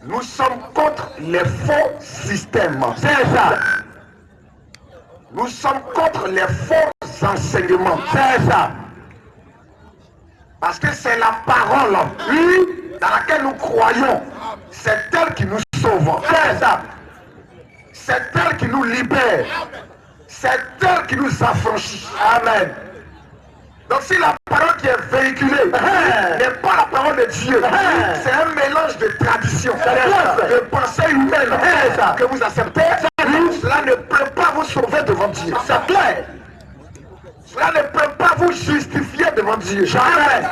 Nous sommes contre les faux systèmes. C'est ça. Nous sommes contre les faux enseignements. C'est ça. Parce que c'est la parole dans laquelle nous croyons. C'est elle qui nous sauve. C'est ça. C'est elle qui nous libère. C'est elle qui nous affranchit. Amen. Donc si la parole qui est véhiculée n'est pas la parole de Dieu, c'est un mélange de traditions, de pensées humaines que vous acceptez, cela ne peut pas vous sauver devant Dieu. C'est clair. Cela ne peut pas vous justifier devant Dieu. Jamais.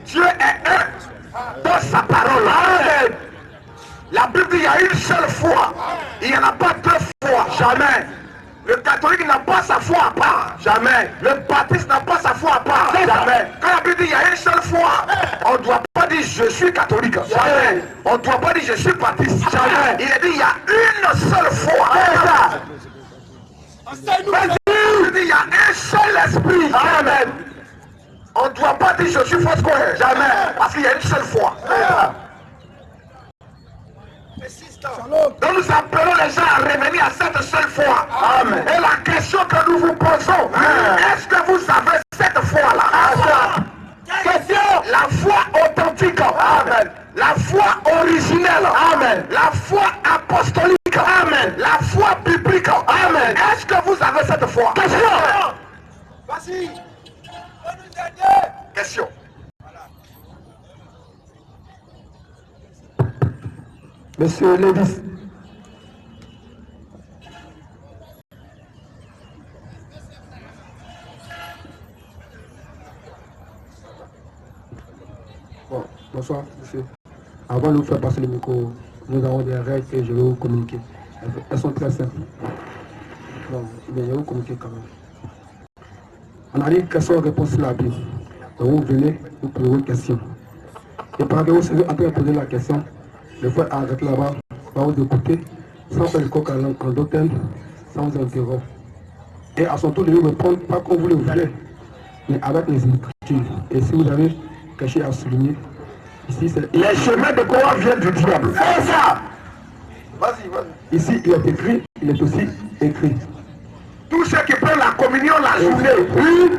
Dieu est un dans sa parole. Amen. La Bible dit qu'il y a une seule foi. Il n'y en a pas deux fois. Jamais. Le catholique n'a pas sa foi à part. Jamais. Le baptiste n'a pas sa foi à part. Jamais. Quand la Bible dit qu'il y a une seule foi, on ne doit pas dire je suis catholique. Jamais. On ne doit pas dire je suis baptiste. Jamais. Il a dit il y a une seule foi. Il dit il y a un seul esprit. Amen. On ne doit pas dire je suis Foursquare. Jamais. Parce qu'il y a une seule foi. Donc nous appelons les gens à revenir à cette seule foi. Amen. Et la question que nous vous posons, est-ce que vous avez cette foi-là? Question. La foi authentique. Amen. La foi originelle. Amen. La foi apostolique. Amen. La foi biblique. Amen. Est-ce que vous avez cette foi? Question. Vas-y. Question. Monsieur Lévis. Bon, bonsoir, monsieur. Avant de vous faire passer le micro, nous avons des règles que je vais vous communiquer. Elles sont très simples. Bon, mais je vais vous communiquer quand même. On a dit question-réponse sur la Bible. Donc vous venez, vous posez une question. Et pendant que vous êtes en train de poser la question, le frère arrête là-bas, va vous écouter, sans faire le coq en d'autres, sans vous interrompre. Et à son tour, de vous répondre, pas comme vous le voulez, mais avec les écritures. Et si vous avez quelque chose à souligner, ici c'est... Les chemins de Korah viennent du diable. C'est ça. Vas-y, vas-y. Ici, il est écrit, il est aussi écrit. Tous ceux qui prennent la communion la journée,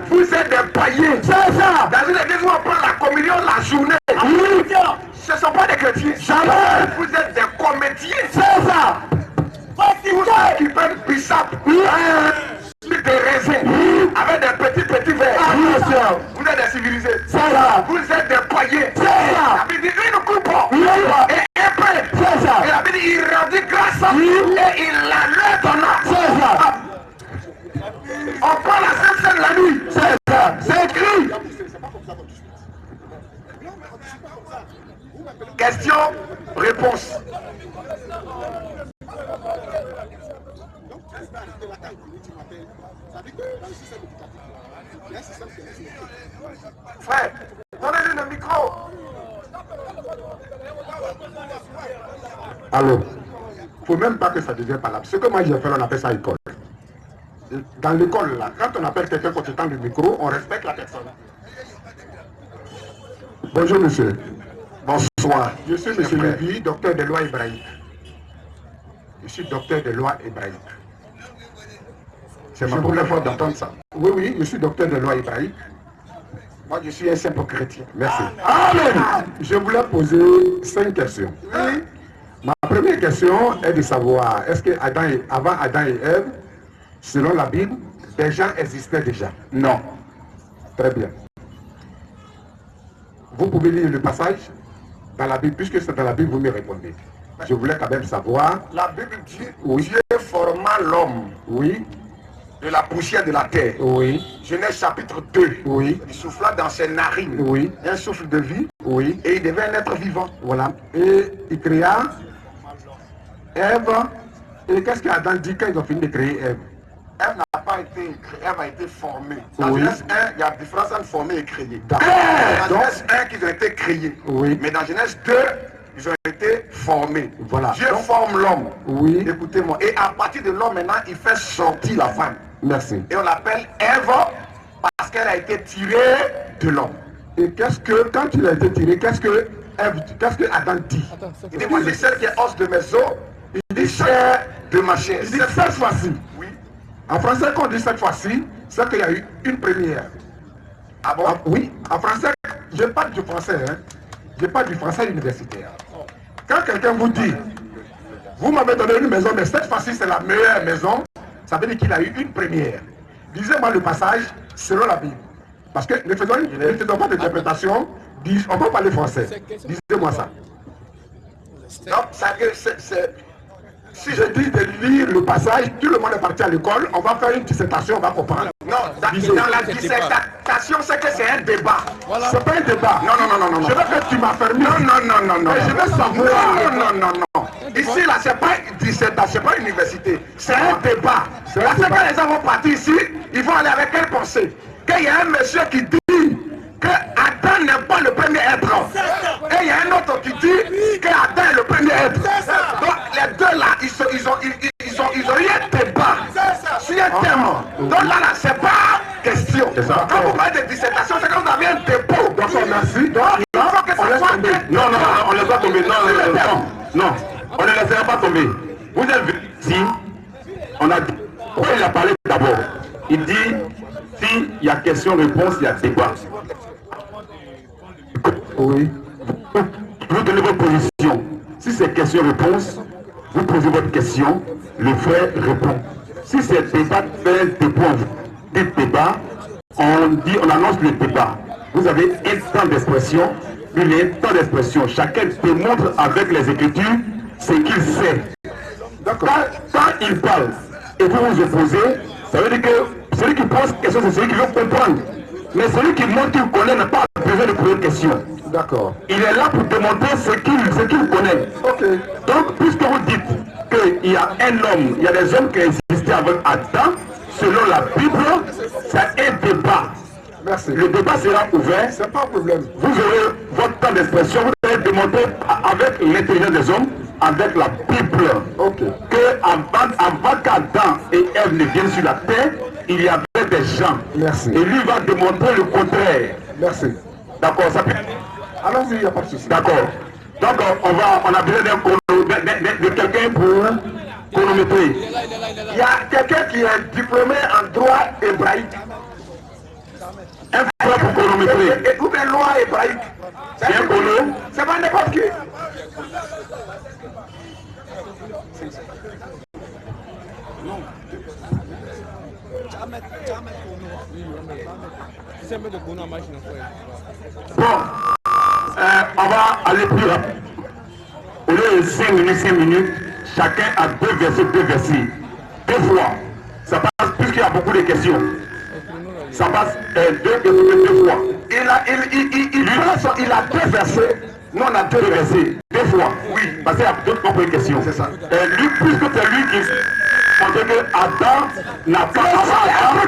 vous êtes des païens. C'est ça. Dans une église où on prend la communion la journée, ce ne sont pas des chrétiens. Jamais. Vous êtes des comédiens. C'est ça. Tous ceux qui prennent bissap, des raisins, avec des petits verres. Vous êtes des civilisés. C'est ça. Vous êtes des païens. C'est ça. La Bible dit une coupe et un pain. C'est ça. Et la Bible dit il rendit grâce et il la leur donna. C'est ça. On prend la Sainte Seine la nuit. C'est ça. C'est écrit. Question, réponse. Frère, donnez-lui le micro. Alors, il ne faut même pas que ça devienne palable. Ce que moi j'ai fait, on appelle ça école. Dans l'école, là, quand on appelle quelqu'un pour tendre le micro, on respecte la personne. Bonjour monsieur. Bonsoir. Je suis monsieur Lévy, docteur de loi hébraïque. Je suis docteur de loi hébraïque. C'est ma première fois d'entendre ça. Oui, oui, je suis docteur de loi hébraïque. Moi, je suis un simple chrétien. Merci. Amen. Je voulais poser 5 questions. Oui. Ma première question est de savoir, est-ce que avant Adam et Ève, selon la Bible, des gens existaient déjà? Non. Très bien. Vous pouvez lire le passage dans la Bible, puisque c'est dans la Bible, vous me répondez. Je voulais quand même savoir. La Bible dit, Oui. Dieu forma l'homme Oui, de la poussière de la terre. oui, Genèse chapitre 2. oui, Il souffla dans ses narines oui, un souffle de vie oui. et il devait un être vivant. Voilà. Et il créa Ève. Et qu'est-ce qu'Adam dit quand ils ont fini de créer Ève? Ève n'a pas été créée, Ève a été formée. Dans Oui. Genèse 1, il y a différence entre formée et créée. D'accord. Dans Donc, Genèse 1, qu'ils ont été créés. Oui. Mais dans Genèse 2, ils ont été formés. Voilà. Dieu Donc, forme l'homme. Oui. Écoutez-moi. Et à partir de l'homme, maintenant, il fait sortir la femme. Merci. Et on l'appelle Ève parce qu'elle a été tirée de l'homme. Et qu'est-ce que, quand il a été tiré, qu'est-ce que qu'est-ce que Adam dit? Il dit, voici celle qui est os de mes os. Il dit chair de ma chair. Il dit cette fois-ci. Oui. En français, quand on dit cette fois-ci, c'est qu'il y a eu une première. Ah bon? Oui, en français, je parle du français, hein. Je parle du français universitaire. Quand quelqu'un vous dit, vous m'avez donné une maison, mais cette fois-ci c'est la meilleure maison, ça veut dire qu'il a eu une première. Lisez-moi le passage selon la Bible. Parce que ne faisons pas d'interprétation, on peut parler français. Lisez-moi ça. Donc, ça c'est... Si je dis de lire le passage, tout le monde est parti à l'école, on va faire une dissertation, on va comprendre. Non, dans la dissertation, c'est que c'est un débat. Voilà. C'est pas un débat. Non. Je veux que tu m'affermis. Non. Je veux savoir. Non. Ici, là, c'est pas une dissertation, c'est pas une université. C'est un débat. Parce que quand les gens vont partir ici, ils vont aller avec quelle pensée? Qu'il y a un monsieur qui dit que Adam n'est pas le premier être. Et il y a un autre qui dit que Adam est le premier être. Donc les deux là, ils ont eu un débat sur un thème. Donc là, c'est pas question. Quand vous parlez de dissertation, c'est quand vous avez un dépôt. Donc merci. Donc il faut que ça soit... Non, on les va tomber. Non, on ne laissera pas tomber. Vous êtes venu ici, on a dit, pourquoi il a parlé d'abord? Il dit, s'il y a question-réponse, il y a débat. Oui. Vous donnez votre position. Si c'est question-réponse, vous posez votre question, le frère répond. Si c'est débat, faites des débats, on annonce le débat. Vous avez un temps d'expression, il y a un temps d'expression. Chacun démontre avec les Écritures ce qu'il sait. Quand il parle et vous vous opposez, ça veut dire que celui qui pose question, c'est celui qui veut comprendre. Mais celui qui montre qu'il connaît n'a pas besoin de poser de questions. D'accord. Il est là pour démontrer ce qu'il connaît. Ok. Donc, puisque vous dites qu'il y a un homme, il y a des hommes qui existaient avec Adam, selon la Bible, c'est un débat. Merci. Le débat sera ouvert. C'est pas un problème. Vous aurez votre temps d'expression, vous allez démontrer avec l'intelligence des hommes, avec la Bible, que avant qu'Adam et Ève ne viennent sur la terre, il y avait des gens. Merci. Et lui va démontrer le contraire. Merci. D'accord, ça peut... Allons-y, il n'y a pas de souci. D'accord. Donc on a besoin de quelqu'un pour chronométrer. Il y a quelqu'un qui est diplômé en droit hébraïque. Un frère pour chronométrer. Ou bien loi hébraïque. C'est un chrono. C'est pas n'importe qui. Bon, on va aller plus rapide. Au lieu de 5 minutes, chacun a deux versets. Deux fois. Ça passe, puisqu'il y a beaucoup de questions. Ça passe deux fois. Il a deux versets. Non, on a deux versets. Deux fois. Oui. Parce qu'il y a d'autres questions. C'est ça. Lui, puisque c'est lui qui montre que Adam n'a pas...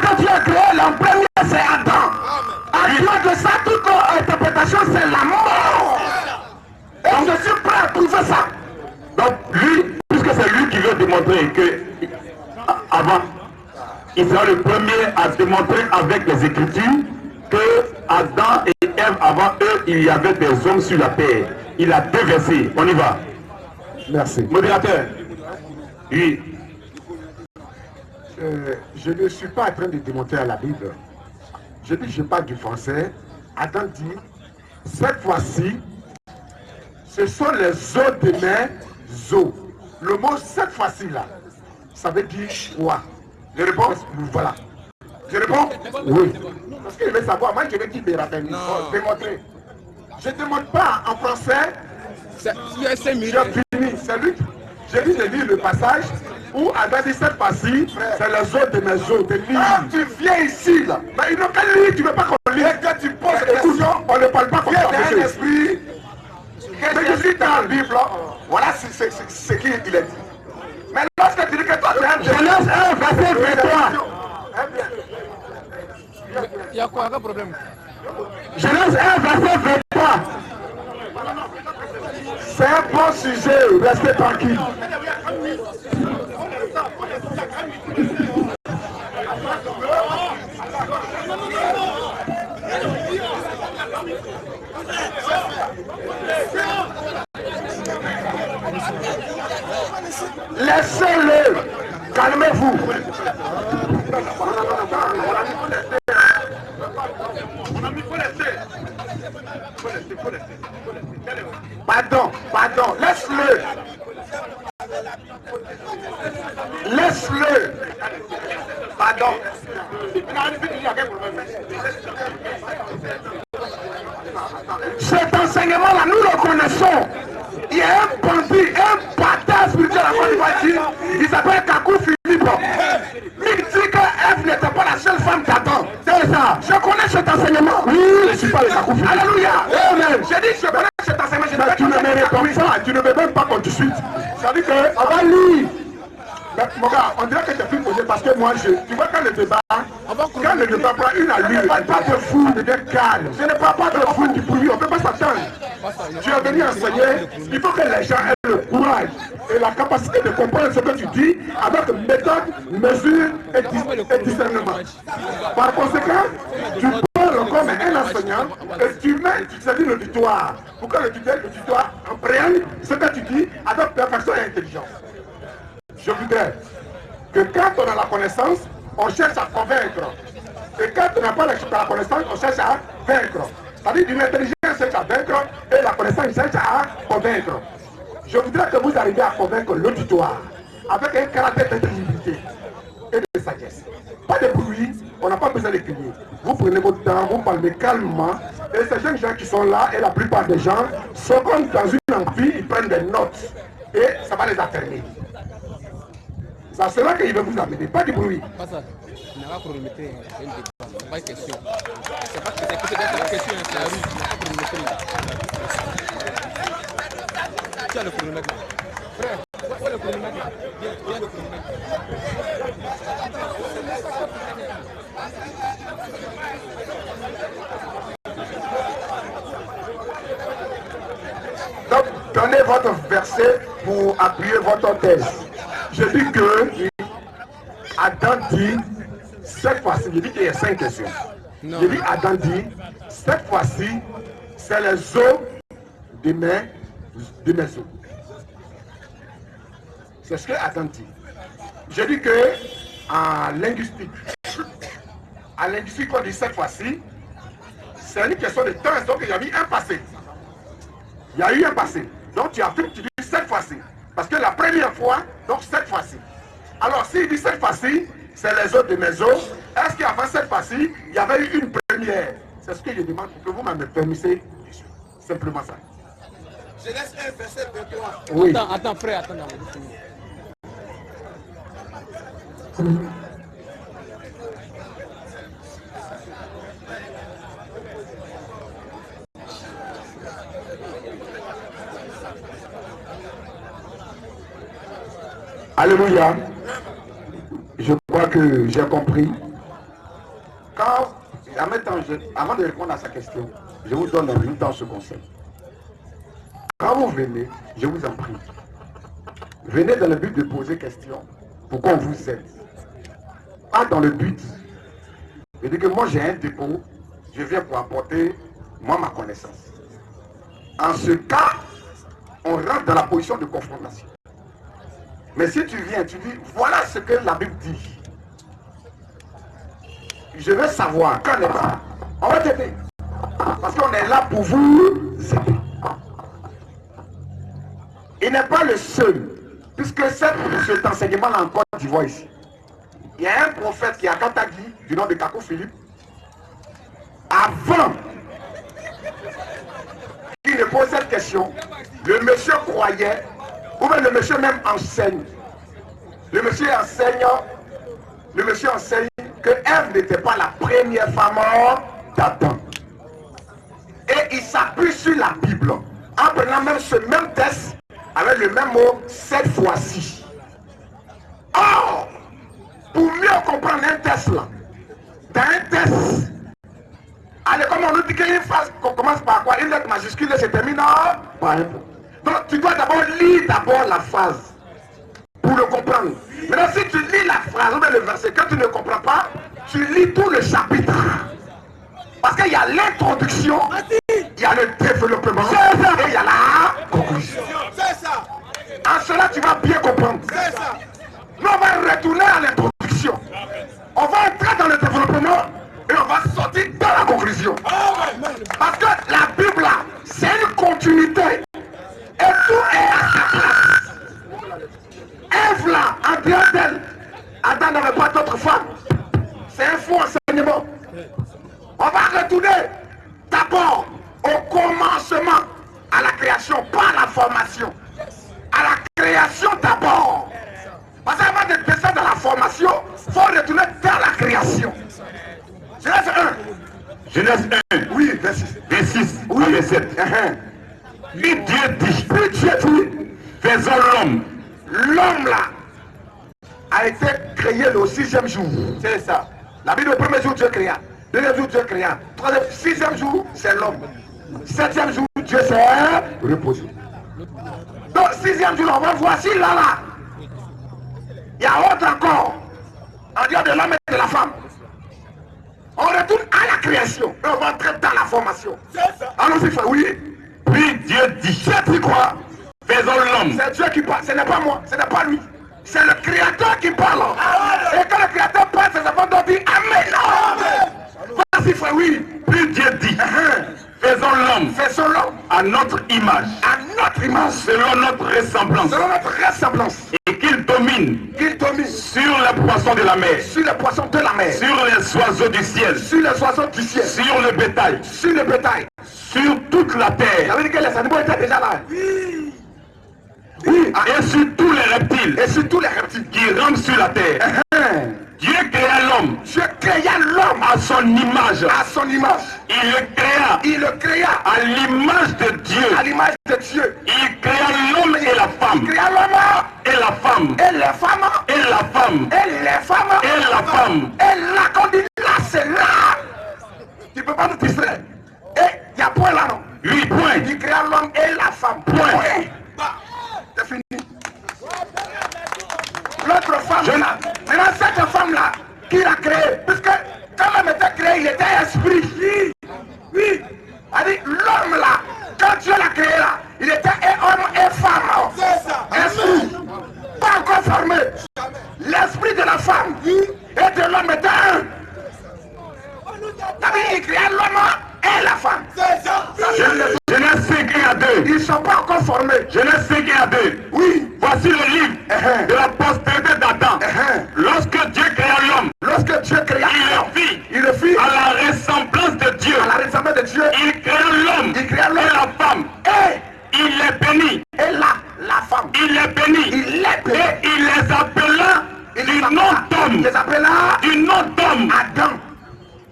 Quand tu as créé l'homme premier, c'est Adam. En dehors de ça, toute interprétation, c'est la mort. Et je suis prêt à prouver ça. Donc, lui, puisque c'est lui qui veut démontrer que avant, il sera le premier à démontrer avec les Écritures que Adam et Ève, avant eux, il y avait des hommes sur la terre. Il a deux versets. On y va. Merci. Modérateur. Oui. Je ne suis pas en train de démontrer à la Bible. Je dis, je parle du français. Adam dit, cette fois-ci, ce sont les os de mes os. Le mot cette fois-ci là, ça veut dire quoi? Je réponds. Voilà. Je réponds. Oui. Parce qu'il veut savoir, moi je vais dire démontrer. Je ne démontre pas en français. J'ai fini. C'est lui. J'ai dit de lire le passage où Adam dit cette fois-ci, c'est les os de mes os. Quand tu viens ici, là, Mais il n'a qu'à lire, tu ne veux pas qu'on lise. et que tu poses des Écoute, questions, on ne parle pas comme viens ça. d'un monsieur. esprit. Mais je suis dans la Bible. Voilà ce qu'il a dit. Mais lorsque tu dis que toi, tu es un Genèse 1, verset 23. Il y a quoi, quel problème? Genèse 1, verset 23. C'est un bon sujet, restez tranquille. Laissez-le. Calmez-vous. Pardon, pardon, laisse-le. Laisse-le. Pardon. Cet enseignement-là, nous le connaissons. Il y a un bandit, un bâtard spirituel à Côte d'Ivoire, il s'appelle Kakou Philippe. Il dit que Ève n'était pas la seule femme d'Adam. C'est ça. Je connais cet enseignement. Oui, je ne suis pas le Kakou Philippe. Alléluia. Amen. J'ai dit, je connais cet enseignement. Mais tu ne me réponds pas, tu ne me même pas tout de suite. Ça veut dire qu'on va lire. Mais mon gars, on dirait que tu as pu poser parce que moi, tu vois quand le débat prend une allure, pas de fou, de calme. Je ne parle pas de fou du bruit, on ne peut pas s'attendre. Tu es venu enseigner, il faut que les gens aient le courage et la capacité de comprendre ce que tu dis avec méthode, mesure et discernement. Par conséquent, tu parles comme un enseignant et tu saisis l'auditoire pour que l'auditoire apprenne ce que tu dis avec perfection et intelligence. Je voudrais que quand on a la connaissance, on cherche à convaincre. Et quand on n'a pas la connaissance, on cherche à vaincre. C'est-à-dire une intelligence cherche à vaincre et la connaissance cherche à convaincre. Je voudrais que vous arriviez à convaincre l'auditoire avec un caractère d'intelligibilité et de sagesse. Pas de bruit, on n'a pas besoin de crier. Vous prenez votre temps, vous parlez calmement. Et ces jeunes gens qui sont là, et la plupart des gens, sont comme dans une amphi, ils prennent des notes. Et ça va les affermir. C'est cela qu'il veut vous amener, pas du bruit. Pas ça. Il n'a pas chronométré un débat, pas une question. C'est pas que c'est peut-être la question, c'est la rue, il n'a pas chronométré. Tu as le chronomètre là. Frère, où est le chronomètre là? Il y a le chronomètre. Donc, donnez votre verset pour appuyer votre thèse. Je dis que Adam dit, cette fois-ci, je dis qu'il y a 5 questions. Je dis Adam dit, cette fois-ci, c'est les os de mes os. C'est ce que Adam dit. Je dis que en linguistique, on dit cette fois-ci, c'est une question de temps, donc il y a eu un passé. Il y a eu un passé. Donc tu affirmes, tu dis cette fois-ci. Parce que la première fois, donc cette fois-ci. Alors s'il dit cette fois-ci, c'est les os de mes os. Est-ce qu'avant cette fois-ci, il y avait eu une première? C'est ce que je demande pour que vous me permissiez. Simplement ça. Je laisse un verset de toi. Oui. Attends, frère, attends. Alléluia. Je crois que j'ai compris. Avant de répondre à sa question, je vous donne en même temps ce conseil. Quand vous venez, je vous en prie, venez dans le but de poser questions pour qu'on vous aide. Pas dans le but de dire que moi j'ai un dépôt, je viens pour apporter moi ma connaissance. En ce cas, on rentre dans la position de confrontation. Mais si tu viens, tu dis, voilà ce que la Bible dit. Je veux savoir, qu'en est-il? On va t'aider. Parce qu'on est là pour vous aider. Il n'est pas le seul. Puisque cet enseignement-là en Côte d'Ivoire ici. Il y a un prophète qui est à Katagui, du nom de Kakou Philippe. Avant qu'il ne pose cette question, le monsieur croyait, ou bien le monsieur même enseigne. Le monsieur enseigne que Ève n'était pas la première femme d'Adam. Et il s'appuie sur la Bible, en prenant même ce même test, avec le même mot, cette fois-ci. Or, pour mieux comprendre un test là, dans un test, allez, comme on nous dit qu'une phrase commence par quoi? Une lettre majuscule et se termine par un point. Donc tu dois d'abord lire la phrase pour le comprendre. Maintenant si tu lis la phrase ou bien le verset, quand tu ne comprends pas, tu lis tout le chapitre. Parce qu'il y a l'introduction, il y a le développement et il y a la conclusion. En cela tu vas bien comprendre. retourner à l'introduction. On va entrer dans le développement et on va sortir dans la conclusion. Parce que la Bible, là, c'est une continuité. Et tout est à sa place. Ève, là, en dehors d'elle, Adam n'avait pas d'autre femme. C'est un faux enseignement. On va retourner d'abord au commencement, à la création, pas à la formation. À la création d'abord. Parce qu'avant de descendre dans la formation, il faut retourner dans la création. Genèse 1. Genèse 1. Oui, verset 6. Oui. Verset 7. Puis Dieu dit, faisons l'homme. L'homme là a été créé le 6e jour. C'est ça. La Bible, le premier jour, Dieu créa. Le deuxième jour, Dieu créa. Troisième, 6e jour, c'est l'homme. 7e jour, Dieu s'est reposé. Donc, 6e jour, on va voir si là, il y a autre encore. En dehors de l'homme et de la femme. On retourne à la création. Et on va entrer dans la formation. Allons-y, frère, oui. Puis Dieu dit, Dieu dit quoi? faisons l'homme. C'est Dieu qui parle, ce n'est pas moi, ce n'est pas lui. C'est le Créateur qui parle. Et quand le Créateur parle, c'est ça qu'on dit Amen. Vas-y, frère, oui. Puis Dieu dit, faisons l'homme Faisons l'homme à notre image, à notre image, selon notre ressemblance, selon notre ressemblance, et qu'il domine qu'il domine sur les poissons de la mer, sur les poissons de la mer, sur les oiseaux du ciel, sur les oiseaux du ciel, sur le bétail, sur le bétail. sur toute la Ça terre, veut dire que les animaux étaient déjà là. Oui, et sur tous les reptiles et sur tous les reptiles. qui rampent sur la terre. Dieu créa l'homme Dieu créa l'homme à son image. à son image. Il le créa Il le créa à l'image de Dieu. à l'image de Dieu. Il créa l'homme et la femme. Il créa l'homme Et la femme. et les femmes Et la femme. et les femmes Et la femme. et là quand on dit là c'est là. Tu peux pas nous distraire. Et il y a point là non. 8 points. Il créa l'homme et la femme. Point. C'est fini. L'autre femme là. Maintenant cette femme là qui l'a créé. Puisque quand l'homme était créé, il était esprit. Oui. Oui. Elle dit l'homme là. Quand Dieu l'a créé là, il était homme et femme. C'est ça. Esprit. Pas encore formé. L'esprit de la femme et de l'homme était un. Il créa l'homme et la femme. C'est ça. Genèse 5 et à 2. Ils ne sont pas encore formés. Genèse 5 et à 2. Oui. Voici le livre de la postérité d'Adam. Lorsque Dieu créa l'homme, Lorsque Dieu créa l'homme, il le fit à la ressemblance de Dieu. à la ressemblance de Dieu. Il créa l'homme Il créa et l'homme la femme. et Il les bénit. la femme. Il les bénit. Il les bénit. Et il les appela du nom Il d'homme. les appela Du nom d'homme. Adam,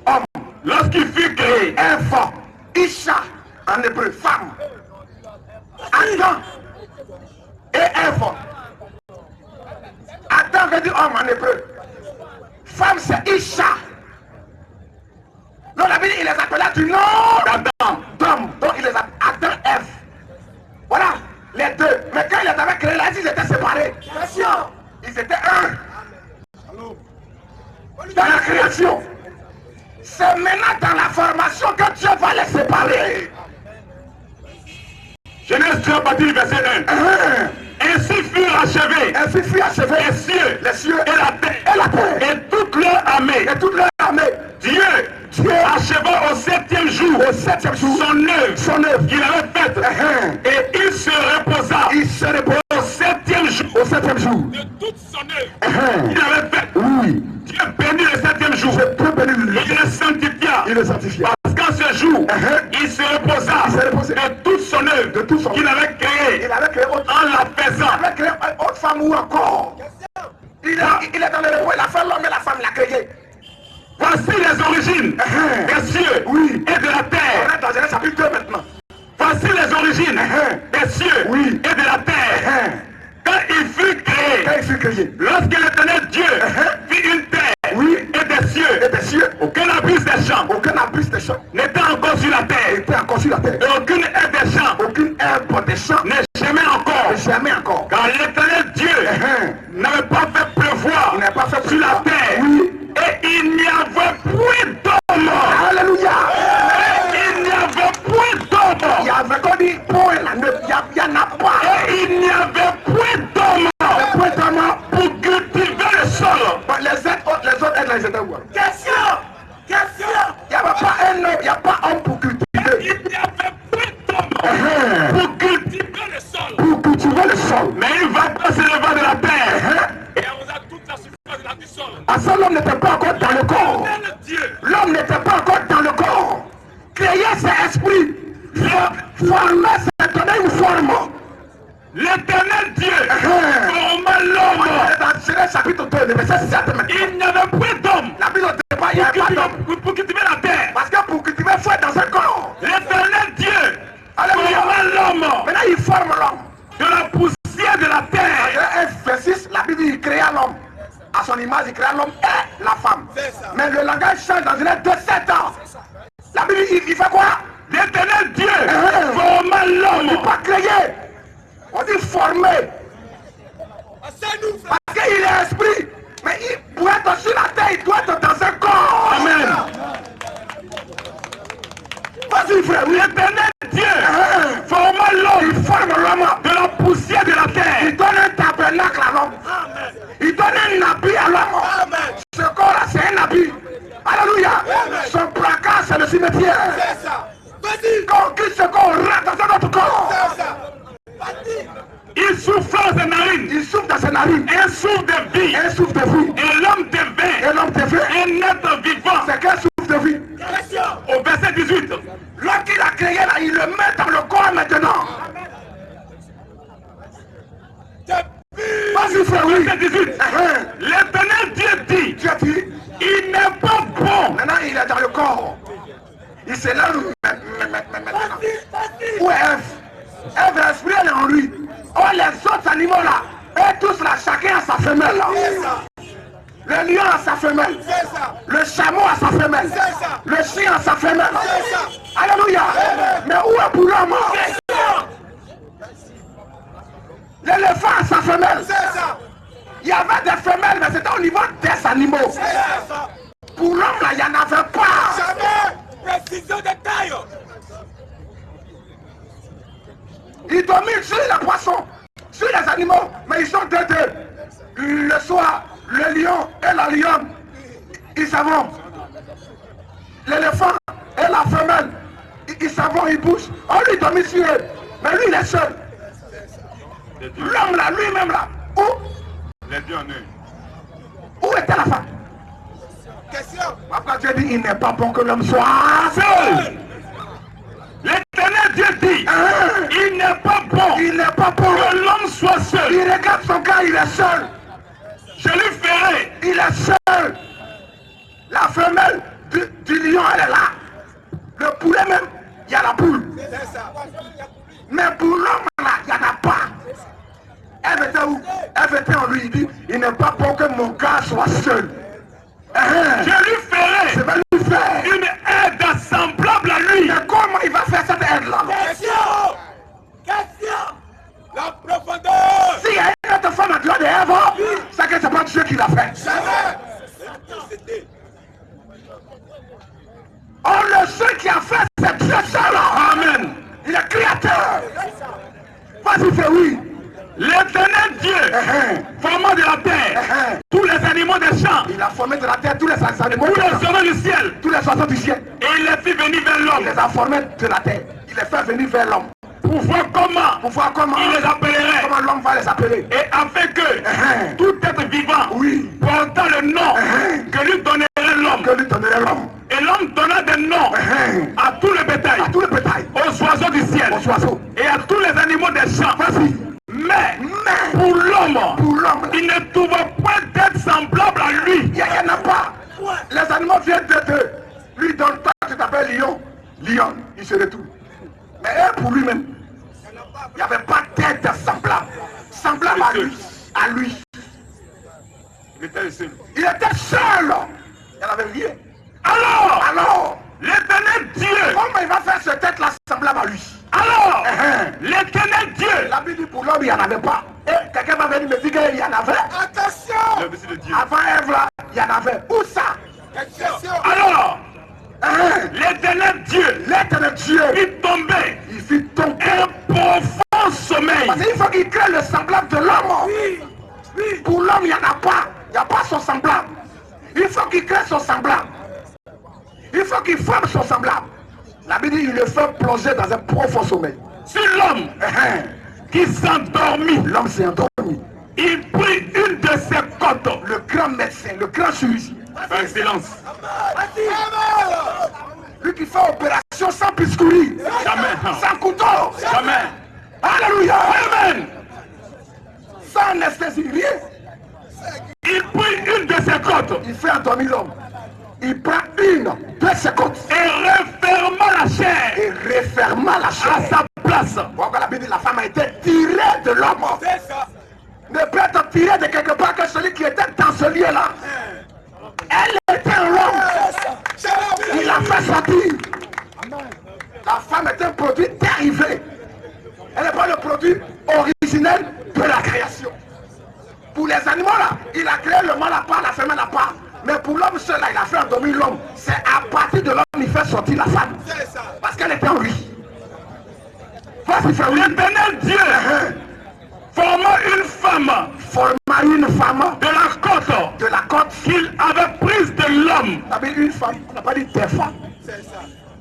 homme, Lorsqu'il fut créé, Ève, Isha, en hébreu, femme. Adam et Ève. Adam veut dire homme en hébreu. Femme c'est Isha. Donc la Bible il les appela du nom d'Adam. d'homme. Donc il les appela Adam, Ève. Voilà les deux. Mais quand il les avait créés là, ils étaient séparés. Ils étaient un. Dans la création. C'est maintenant dans la formation que Dieu va les séparer. Genèse 2, partie du verset 1. Ainsi furent achevés Ainsi fut achevé les cieux et la terre et toute leur armée. et toute leur armée. Dieu acheva au 7e jour Au 7e jour son œuvre qu'il avait faite. Et il se reposa Il se repose au 7e jour au 7e jour. de toute son œuvre qu'il avait faite. Oui. Dieu bénit le 7e jour. Dieu bénit le Il le sanctifia. Il le sanctifia. Parce qu'en ce jour, il se reposa Il se reposait de toute son œuvre de tout son qu'il avait créée Il avait créé autre en la faisant. Il avait créé autre femme ou encore. Il est dans le repos, il a fait l'homme et la femme l'a créé. Voici les origines des cieux Oui. et de la On terre. est dans Genèse chapitre 2 maintenant. Voici les origines des cieux Oui. et de la terre. Quand il fut créé, Quand il fut créé. lorsque l'éternel Dieu fit une terre Oui. et des cieux, Et des cieux, aucun abus des champs aucun abus des champs n'était encore sur la terre, était encore sur la terre. et aucune aire des champs Aucune herbe des champs n'est jamais encore. jamais encore. Car l'éternel Dieu n'avait pas fait pleuvoir Il n'a pas fait sur la terre. Oui. Et il n'y avait point d'homme. Alléluia. Il n'y avait point d'homme. Il y avait qu'on dit point là, il y en a pas. Et il n'y avait point d'homme Point d'homme pour cultiver le sol. Former, c'est donner une forme. L'éternel Dieu forma l'homme. Dans Genèse chapitre 2, le verset 7. Il n'y avait point d'homme La Bible ne dit pas, il n'y a pas d'homme. pour cultiver la terre. Parce que pour cultiver, il faut être dans un corps. L'éternel Dieu Alléluia. forma l'homme Maintenant, il forme l'homme. de la poussière de la terre. Dans 1 verset 6, la Bible dit il créa l'homme. À son image, il créa l'homme et la femme. Mais le langage change dans Genèse 2, 7 ans. La Bible dit, il fait quoi? L'éternel Dieu forma l'homme. Il ne dit pas créer. On dit former. Parce qu'il est esprit. Mais pour être sur la terre, il doit être dans un corps. Amen. Vas-y, frère. L'éternel Dieu forma l'homme. Il forme l'homme. De la poussière de la Il terre. donne un tabernacle à l'homme. Il donne un habit à l'homme. Ce corps-là, c'est un habit. Alléluia. Son placard, c'est le cimetière. Quand quitte ce corps, on rentre dans un autre corps. Il souffle dans ses narines. Il souffle dans ses narines. Un souffle de vie. Un souffle de vie. Et l'homme devint Et l'homme devient. un être vivant. C'est qu'un souffle de vie. Au verset 18. Lorsqu'il a créé là, il le met dans le corps maintenant. Vas-y, frère, oui. Verset 18. L'éternel Dieu dit, Dieu dit, il n'est pas bon. maintenant il est dans le corps. Il se lève maintenant. Où est Ève? Ève, l'esprit elle est en lui. Oh, les autres animaux là, eux tous là, chacun a sa femelle là. Le lion a sa femelle. Le chameau a sa femelle. Le chien a sa femelle. Alléluia. Mais où est pour l'homme? L'éléphant a sa femelle. Il y avait des femelles, mais c'était au niveau des animaux. Pour l'homme là, il n'y en avait pas. Précision de taille. Ils dominent sur les poissons, sur les animaux, mais ils sont deux. Le soir, le lion et la lionne, ils savent. L'éléphant et la femelle, ils savent, ils bougent. On lui domine sur eux, mais lui il est seul. L'homme là, lui-même là, où? Les dieux en eux. Où était la femme? Question. Après Dieu dit, il n'est pas bon que l'homme soit seul. L'éternel Dieu dit, il n'est pas bon Il n'est pas bon que l'homme soit seul. Il regarde son cas, il est seul. Je lui ferai Il est seul. La femelle du lion, elle est là. Le poulet même, il y a la poule. Mais pour l'homme là, il n'y en a pas. Elle était où? Elle était en lui, il dit, il n'est pas bon que mon gars soit seul. Je lui ferai Je vais lui faire. une aide semblable à lui. Mais comment il va faire cette aide-là? Question. Question. La profondeur. S'il y a une autre femme à droite de Ève, c'est que c'est pas Dieu qui l'a fait. Jamais. Oh, le seul qui a fait, c'est Dieu seul. Amen. Il est créateur. Vas-y, fais oui. L'éternel Dieu, formant de la terre, tous les animaux des champs, Il a formé de la terre tous les animaux, tous les oiseaux du ciel, tous les oiseaux du ciel. et il les fit venir vers Il l'homme les a formés de la terre. Il les fait venir vers l'homme. pour voir comment Pour voir comment, il les appellerait, comment l'homme va les appeler. et afin que tout être vivant Oui. portant le nom que lui donnerait l'homme. Que lui donnerait l'homme. Et l'homme donna des noms à tout le bétail, À tout le bétail, aux oiseaux du ciel, aux oiseaux. et à tous les animaux des champs. Vas-y. Mais Mais pour l'homme, pour l'homme, il ne trouve pas d'être semblable à lui. il n'y en a pas. Les animaux viennent de deux. Lui donne toi, tu t'appelles lion. Lion, il se retourne. Mais pour lui-même, il n'y avait pas d'être semblable. Semblable à lui. À lui. Il était seul. Il était seul. Il n'avait rien. Alors, l'éternel Dieu, Comment il va faire ce tête-là semblable à lui? alors, l'éternel Dieu, La Bible dit pour l'homme, il n'y en avait pas. Et quelqu'un va venir me dire qu'il y en avait. Attention. le Messie de Dieu. Avant Ève là, il y en avait. Où ça? Question. Alors, l'éternel Dieu, L'éternel Dieu, fit tomber il fit tomber. un profond sommeil. Parce qu'il faut qu'il crée le semblable de l'homme. Pour l'homme, il n'y en a pas. Il n'y a pas son semblable. Il faut qu'il crée son semblable. Il faut qu'il forme son semblable. La Bible dit il le fait plonger dans un profond sommeil. Sur l'homme qui s'endormit, L'homme s'est endormi. il prit une de ses côtes. Le grand médecin, le grand chirurgien, Par excellence. lui qui fait opération action sans piscouri. Jamais. Sans couteau. Jamais. Alléluia. Amen. Sans anesthésie, rien. Il prit une de ses côtes Il fait endormir l'homme. Il prend une de ses côtes et referma la chair et referma la à chair. sa place. Pourquoi la Bible dit la femme a été tirée de l'homme. C'est ça. Ne peut être tirée de quelque part que celui qui était dans ce lieu-là. Elle était l'homme. Il l'a fait sortir. La femme est un produit dérivé. Elle n'est pas le produit originel de la création. Pour les animaux là, il a créé le mâle à part, la femelle à part. Mais pour l'homme seul là, il a fait endormir l'homme. C'est à partir de l'homme qu'il fait sortir la femme. Parce qu'elle était en lui. Vas-y, frère, oui. L'éternel Dieu forma une femme Forma une femme de la côte qu'il avait prise de l'homme. Il avait une femme, on n'a pas dit des femmes.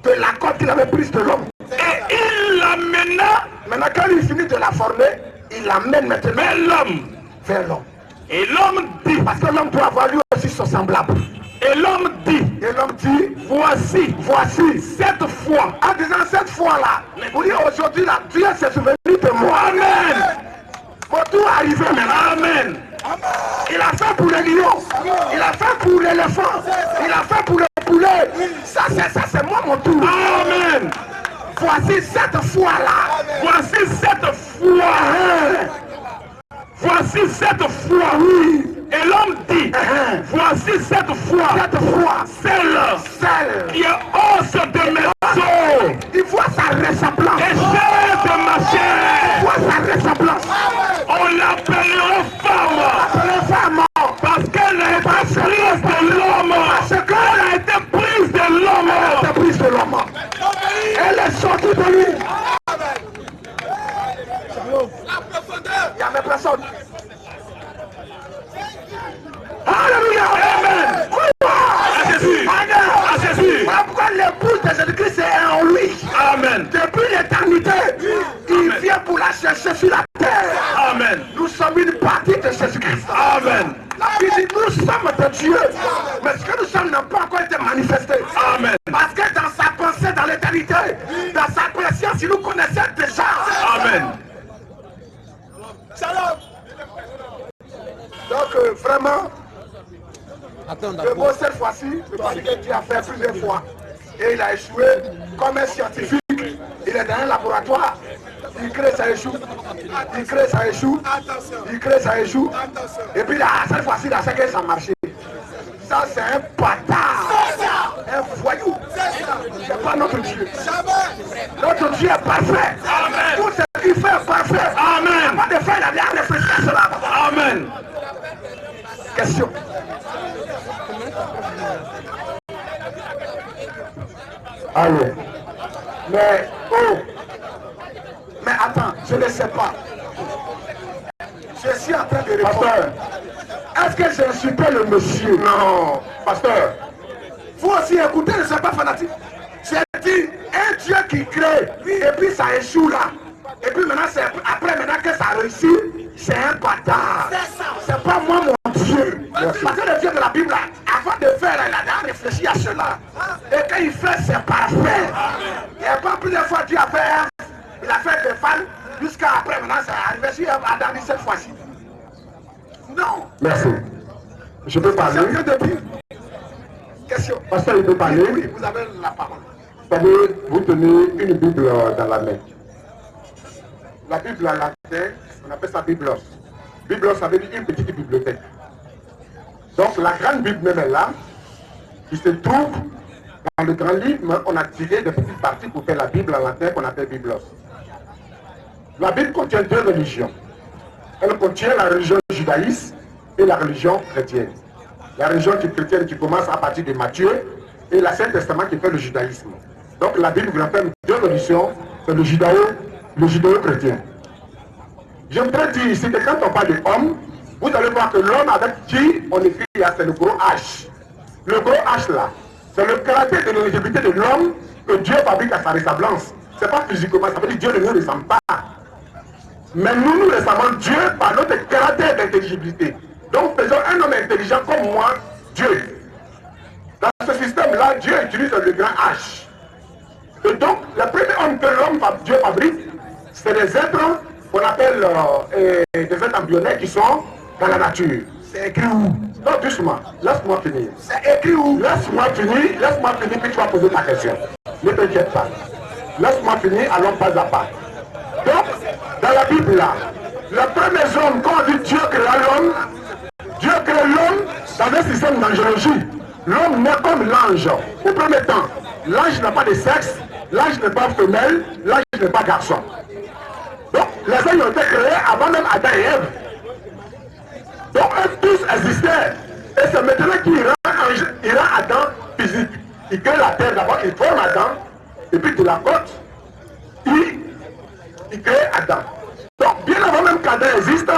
De la côte qu'il avait prise de l'homme. Et il l'amena Maintenant, quand il finit de la former, il l'amène maintenant vers l'homme. vers l'homme. Et l'homme dit, Parce que l'homme doit avoir lui aussi son semblable. et l'homme dit, Et l'homme dit, voici cette fois. en disant cette fois-là, vous dites aujourd'hui là, Dieu s'est souvenu de moi. Amen. Faut tout arriver maintenant. Amen. Il a fait pour les lions, il a fait pour l'éléphant, il a fait pour le poulet. Ça c'est moi mon tour. Amen. Voici cette fois-là. Voici cette fois. Voici cette fois. Oui. Et l'homme dit, voici cette fois. Cette fois, Celle qui celle, est os de mes os il voit sa ressemblance. et chair de ma Il chair. voit sa ressemblance. On l'appellera femme Les femmes, parce qu'elle a été prise de l'homme. parce qu'elle Elle a été prise de l'homme. a été prise de l'homme. Elle est sortie de lui. La profondeur. Il n'y avait personne. Alléluia. Amen. À Jésus. À Jésus. Voilà pourquoi l'épouse de Jésus-Christ est en lui. Amen. Depuis l'éternité, il vient pour la chercher sur la terre. Amen. Nous sommes une partie de Jésus-Christ. Amen. La Bible dit nous sommes de Dieu. Mais ce que nous sommes n'a pas encore été manifesté. Amen. Parce que dans sa pensée, dans l'éternité, dans sa présence, il nous connaissait déjà. Amen. Shalom. Donc vraiment, le mot cette fois-ci, parce que Dieu a fait plusieurs fois. Et il a échoué comme un scientifique. Il est dans un laboratoire. Il crée, ça échoue. Il crée, ça échoue. Attention. Il crée, ça échoue. Attention. Et puis là, cette fois-ci, là, c'est que ça a marché. Ça, c'est un bâtard. Un voyou. C'est pas notre Dieu. Jamais. Notre Dieu est parfait. Amen. Tout ce qu'il fait est parfait. Amen. Pas de faire, il a bien réfléchi à cela. Amen. Question. Allez. Mais, oh. Mais attends, je ne sais pas. Je suis en train de répondre. Pasteur, Est-ce que j'ai insulté le monsieur? non, pasteur, Vous aussi écoutez, ne soyez pas fanatique. J'ai dit un Dieu qui crée, et puis ça échoue là. Et puis maintenant, c'est après maintenant que ça réussit, c'est un bâtard. C'est pas moi mon Dieu. Parce que le Dieu de la Bible, là, avant de faire, il a déjà réfléchi à cela. Et quand il fait, c'est parfait. Il n'y a pas plusieurs fois Dieu a fait Ève, il a fait des femmes, jusqu'à après maintenant, c'est arrivé sur Adam cette fois-ci. Non. merci. Je peux C'est parler? un Dieu de Bible. Question. Pasteur, il peut parler? Oui, vous avez la parole. Vous savez, vous tenez une Bible dans la main. La Bible en latin, on appelle ça Biblos. Biblos, ça veut dire une petite bibliothèque. Donc la grande Bible même est là, qui se trouve dans le grand livre, mais on a tiré des petites parties pour faire la Bible en latin qu'on appelle Biblos. La Bible contient deux religions. Elle contient la religion judaïste et la religion chrétienne. La religion chrétienne qui commence à partir de Matthieu et l'Ancien Testament qui fait le judaïsme. Donc la Bible vous appelle deux religions, c'est le judéo-chrétien. Je voudrais dire ici que quand on parle de homme, vous allez voir que l'homme avec qui on écrit, c'est le gros H. Le gros H là, c'est le caractère de l'intégrité de l'homme que Dieu fabrique à sa ressemblance. C'est pas physiquement, ça veut dire Dieu ne nous ressemble pas. Mais nous ressemblons Dieu par notre caractère d'intelligibilité. Donc faisons un homme intelligent comme moi, Dieu. Dans ce système-là, Dieu utilise le grand H. Et donc, le premier homme que l'homme, Dieu fabrique, c'est des êtres qu'on appelle des êtres embryonnaires qui sont dans la nature. C'est écrit où? Non, doucement, laisse-moi finir. C'est écrit où? Laisse-moi finir, puis tu vas poser ta question. Ne t'inquiète pas. Laisse-moi finir, allons pas à pas. Donc, dans la Bible là, le premier homme, quand on dit Dieu créa l'homme, Dieu crée l'homme dans un système d'angéologie. L'homme naît comme l'ange. Au premier temps, l'ange n'a pas de sexe, l'ange n'est pas femelle, l'ange n'est pas garçon. Donc, les anges ont été créés avant même Adam et Ève. Donc, eux tous existaient. Et c'est maintenant qu'il rend Adam physique. Il crée la terre d'abord, il forme Adam, et puis de la côte, il crée Adam. Donc, bien avant même qu'Adam existe,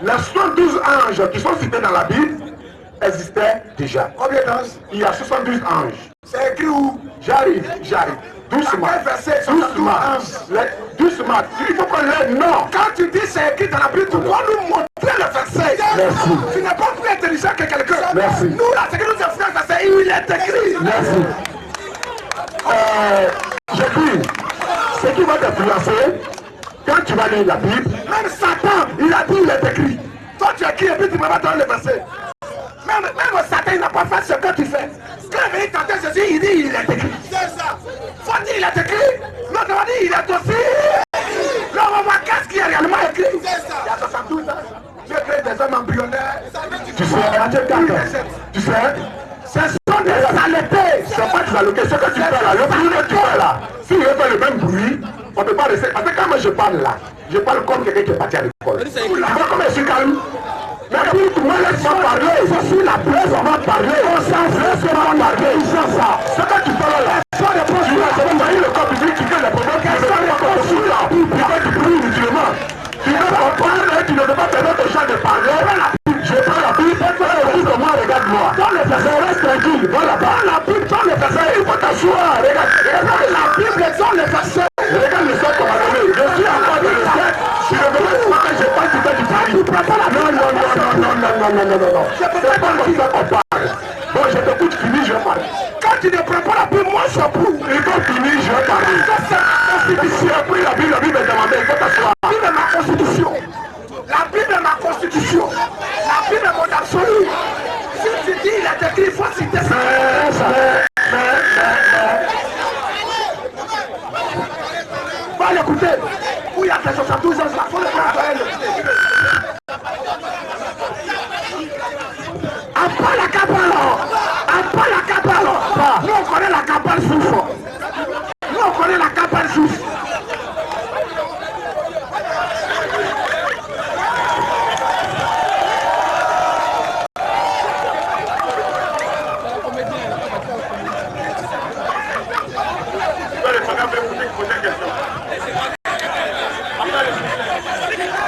les 72 anges qui sont cités dans la Bible existaient déjà. Combien d'anges? Il y a 72 anges. C'est écrit où? J'arrive. Doucement. Verset 72 anges. Doucement. Il faut qu'on l'ait. Non. Quand tu dis c'est écrit dans la Bible, tu dois nous montrer le verset. Merci. Tu n'es pas plus intelligent que quelqu'un. Merci. Nous, là, ce que nous avons fait, c'est il est écrit. Merci. Je dis, ce qui va t'influencer, quand tu vas lire la Bible, Même Satan, il a dit il est écrit. Toi, tu écris et puis tu ne peux pas donner le verset. Même Satan, il n'a pas fait ce que tu fais. Quand il vient tenter Jésus, il dit il est écrit. C'est ça. Faut dire il est écrit. L'autre va dire il est aussi. Là, on va voir qu'est-ce qui est réellement écrit. C'est ça. Il y a 72 ans. Dieu crée des hommes embryonnaires. tu sais, Ce sont des saletés. c'est pas des alloqués. Ce que tu fais là, le bruit que tu fais là, si je fais le même bruit, on ne peut pas rester. Parce que quand moi je parle là, je parle comme quelqu'un qui est parti à l'école. Tu vois comme je suis calme. Mais puis, moi, laisse-moi parler. Je suis la presse, on va parler. On s'en laisse-moi parler. Ce que tu fais là, tu vas envoyer le corps public qui fait les problèmes. Tu fais du bruit inutilement. Tu veux comprendre et tu ne veux pas permettre aux gens de parler. Je prends la Bible, écoute moi, regarde-moi. Dans le verset, reste tranquille. Voilà, dans la Bible, dans le verset, il faut t'asseoir. Regarde la Bible, dans le verset. Regarde le sol qu'on m'a donné. Je suis encore dans le verset. Tu ne veux pas que je parle, tu fais du pari. Non. C'est pas comme ça qu'on parle. Bon, je t'écoute, finis, je vais parler. Quand tu ne prends pas la Bible, moi je pour. Il faut finir, je vais parler. Si tu as pris la Bible est dans ma main, il faut t'asseoir. La Bible est ma constitution. La Bible est ma constitution. La Bible est mon absolu. Si tu dis il est écrit, il faut citer ça. Va l'écouter. Où il y a tes 72 ans, il faut le prendre. Après la cabale. Nous on connaît la cabale souffre.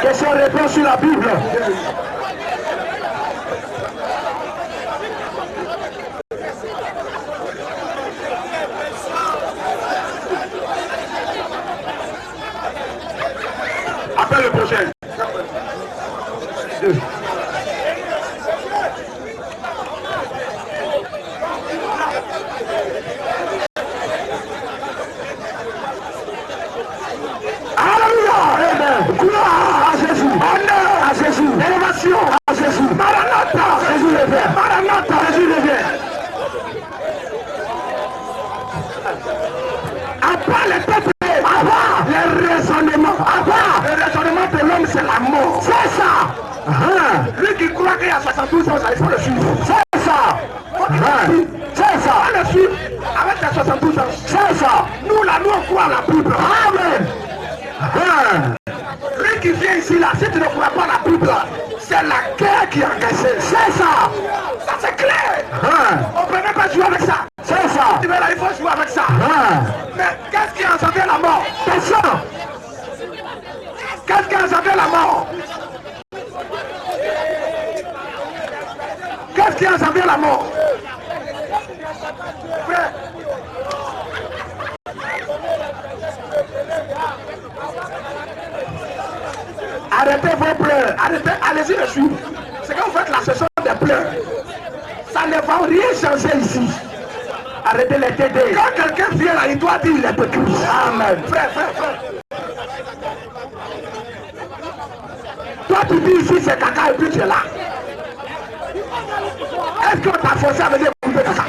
Question-réponse sur la Bible. Appelle le prochain. Alléluia. Gloire à Jésus. Honneur à Jésus. Élévation à Jésus. Maranatha. Jésus revient. Maranatha. Jésus revient. Après les peuples, avant les raisonnements, de l'homme c'est la mort. C'est ça. Lui qui croit qu'il y a 72 ans, il faut le suivre. C'est ça. C'est ça. On le suit avec tes 72 ans. C'est ça. Nous là, nous on croit à la Bible. Amen. Lui qui vient ici là, si tu ne crois pas à la Bible, c'est la guerre qui a engagé. C'est ça. Ça c'est clair. On ne peut même pas jouer avec ça. C'est ça. Tu veux là, il faut jouer avec ça. Mais qu'est-ce qui a engendré la mort? Personne. Qu'est-ce qui a engendré la mort? Qu'est-ce qui a engendré la mort? Frère. Arrêtez vos pleurs. Arrêtez, allez-y le suivre. C'est quand vous faites la session des pleurs. Ça ne va rien changer ici. arrêtez les TD. Quand quelqu'un vient là, il doit dire il est de Christ. Amen. Frère. Toi, tu dis ici c'est caca et puis tu es là. Est-ce qu'on t'a forcé à venir écouter caca?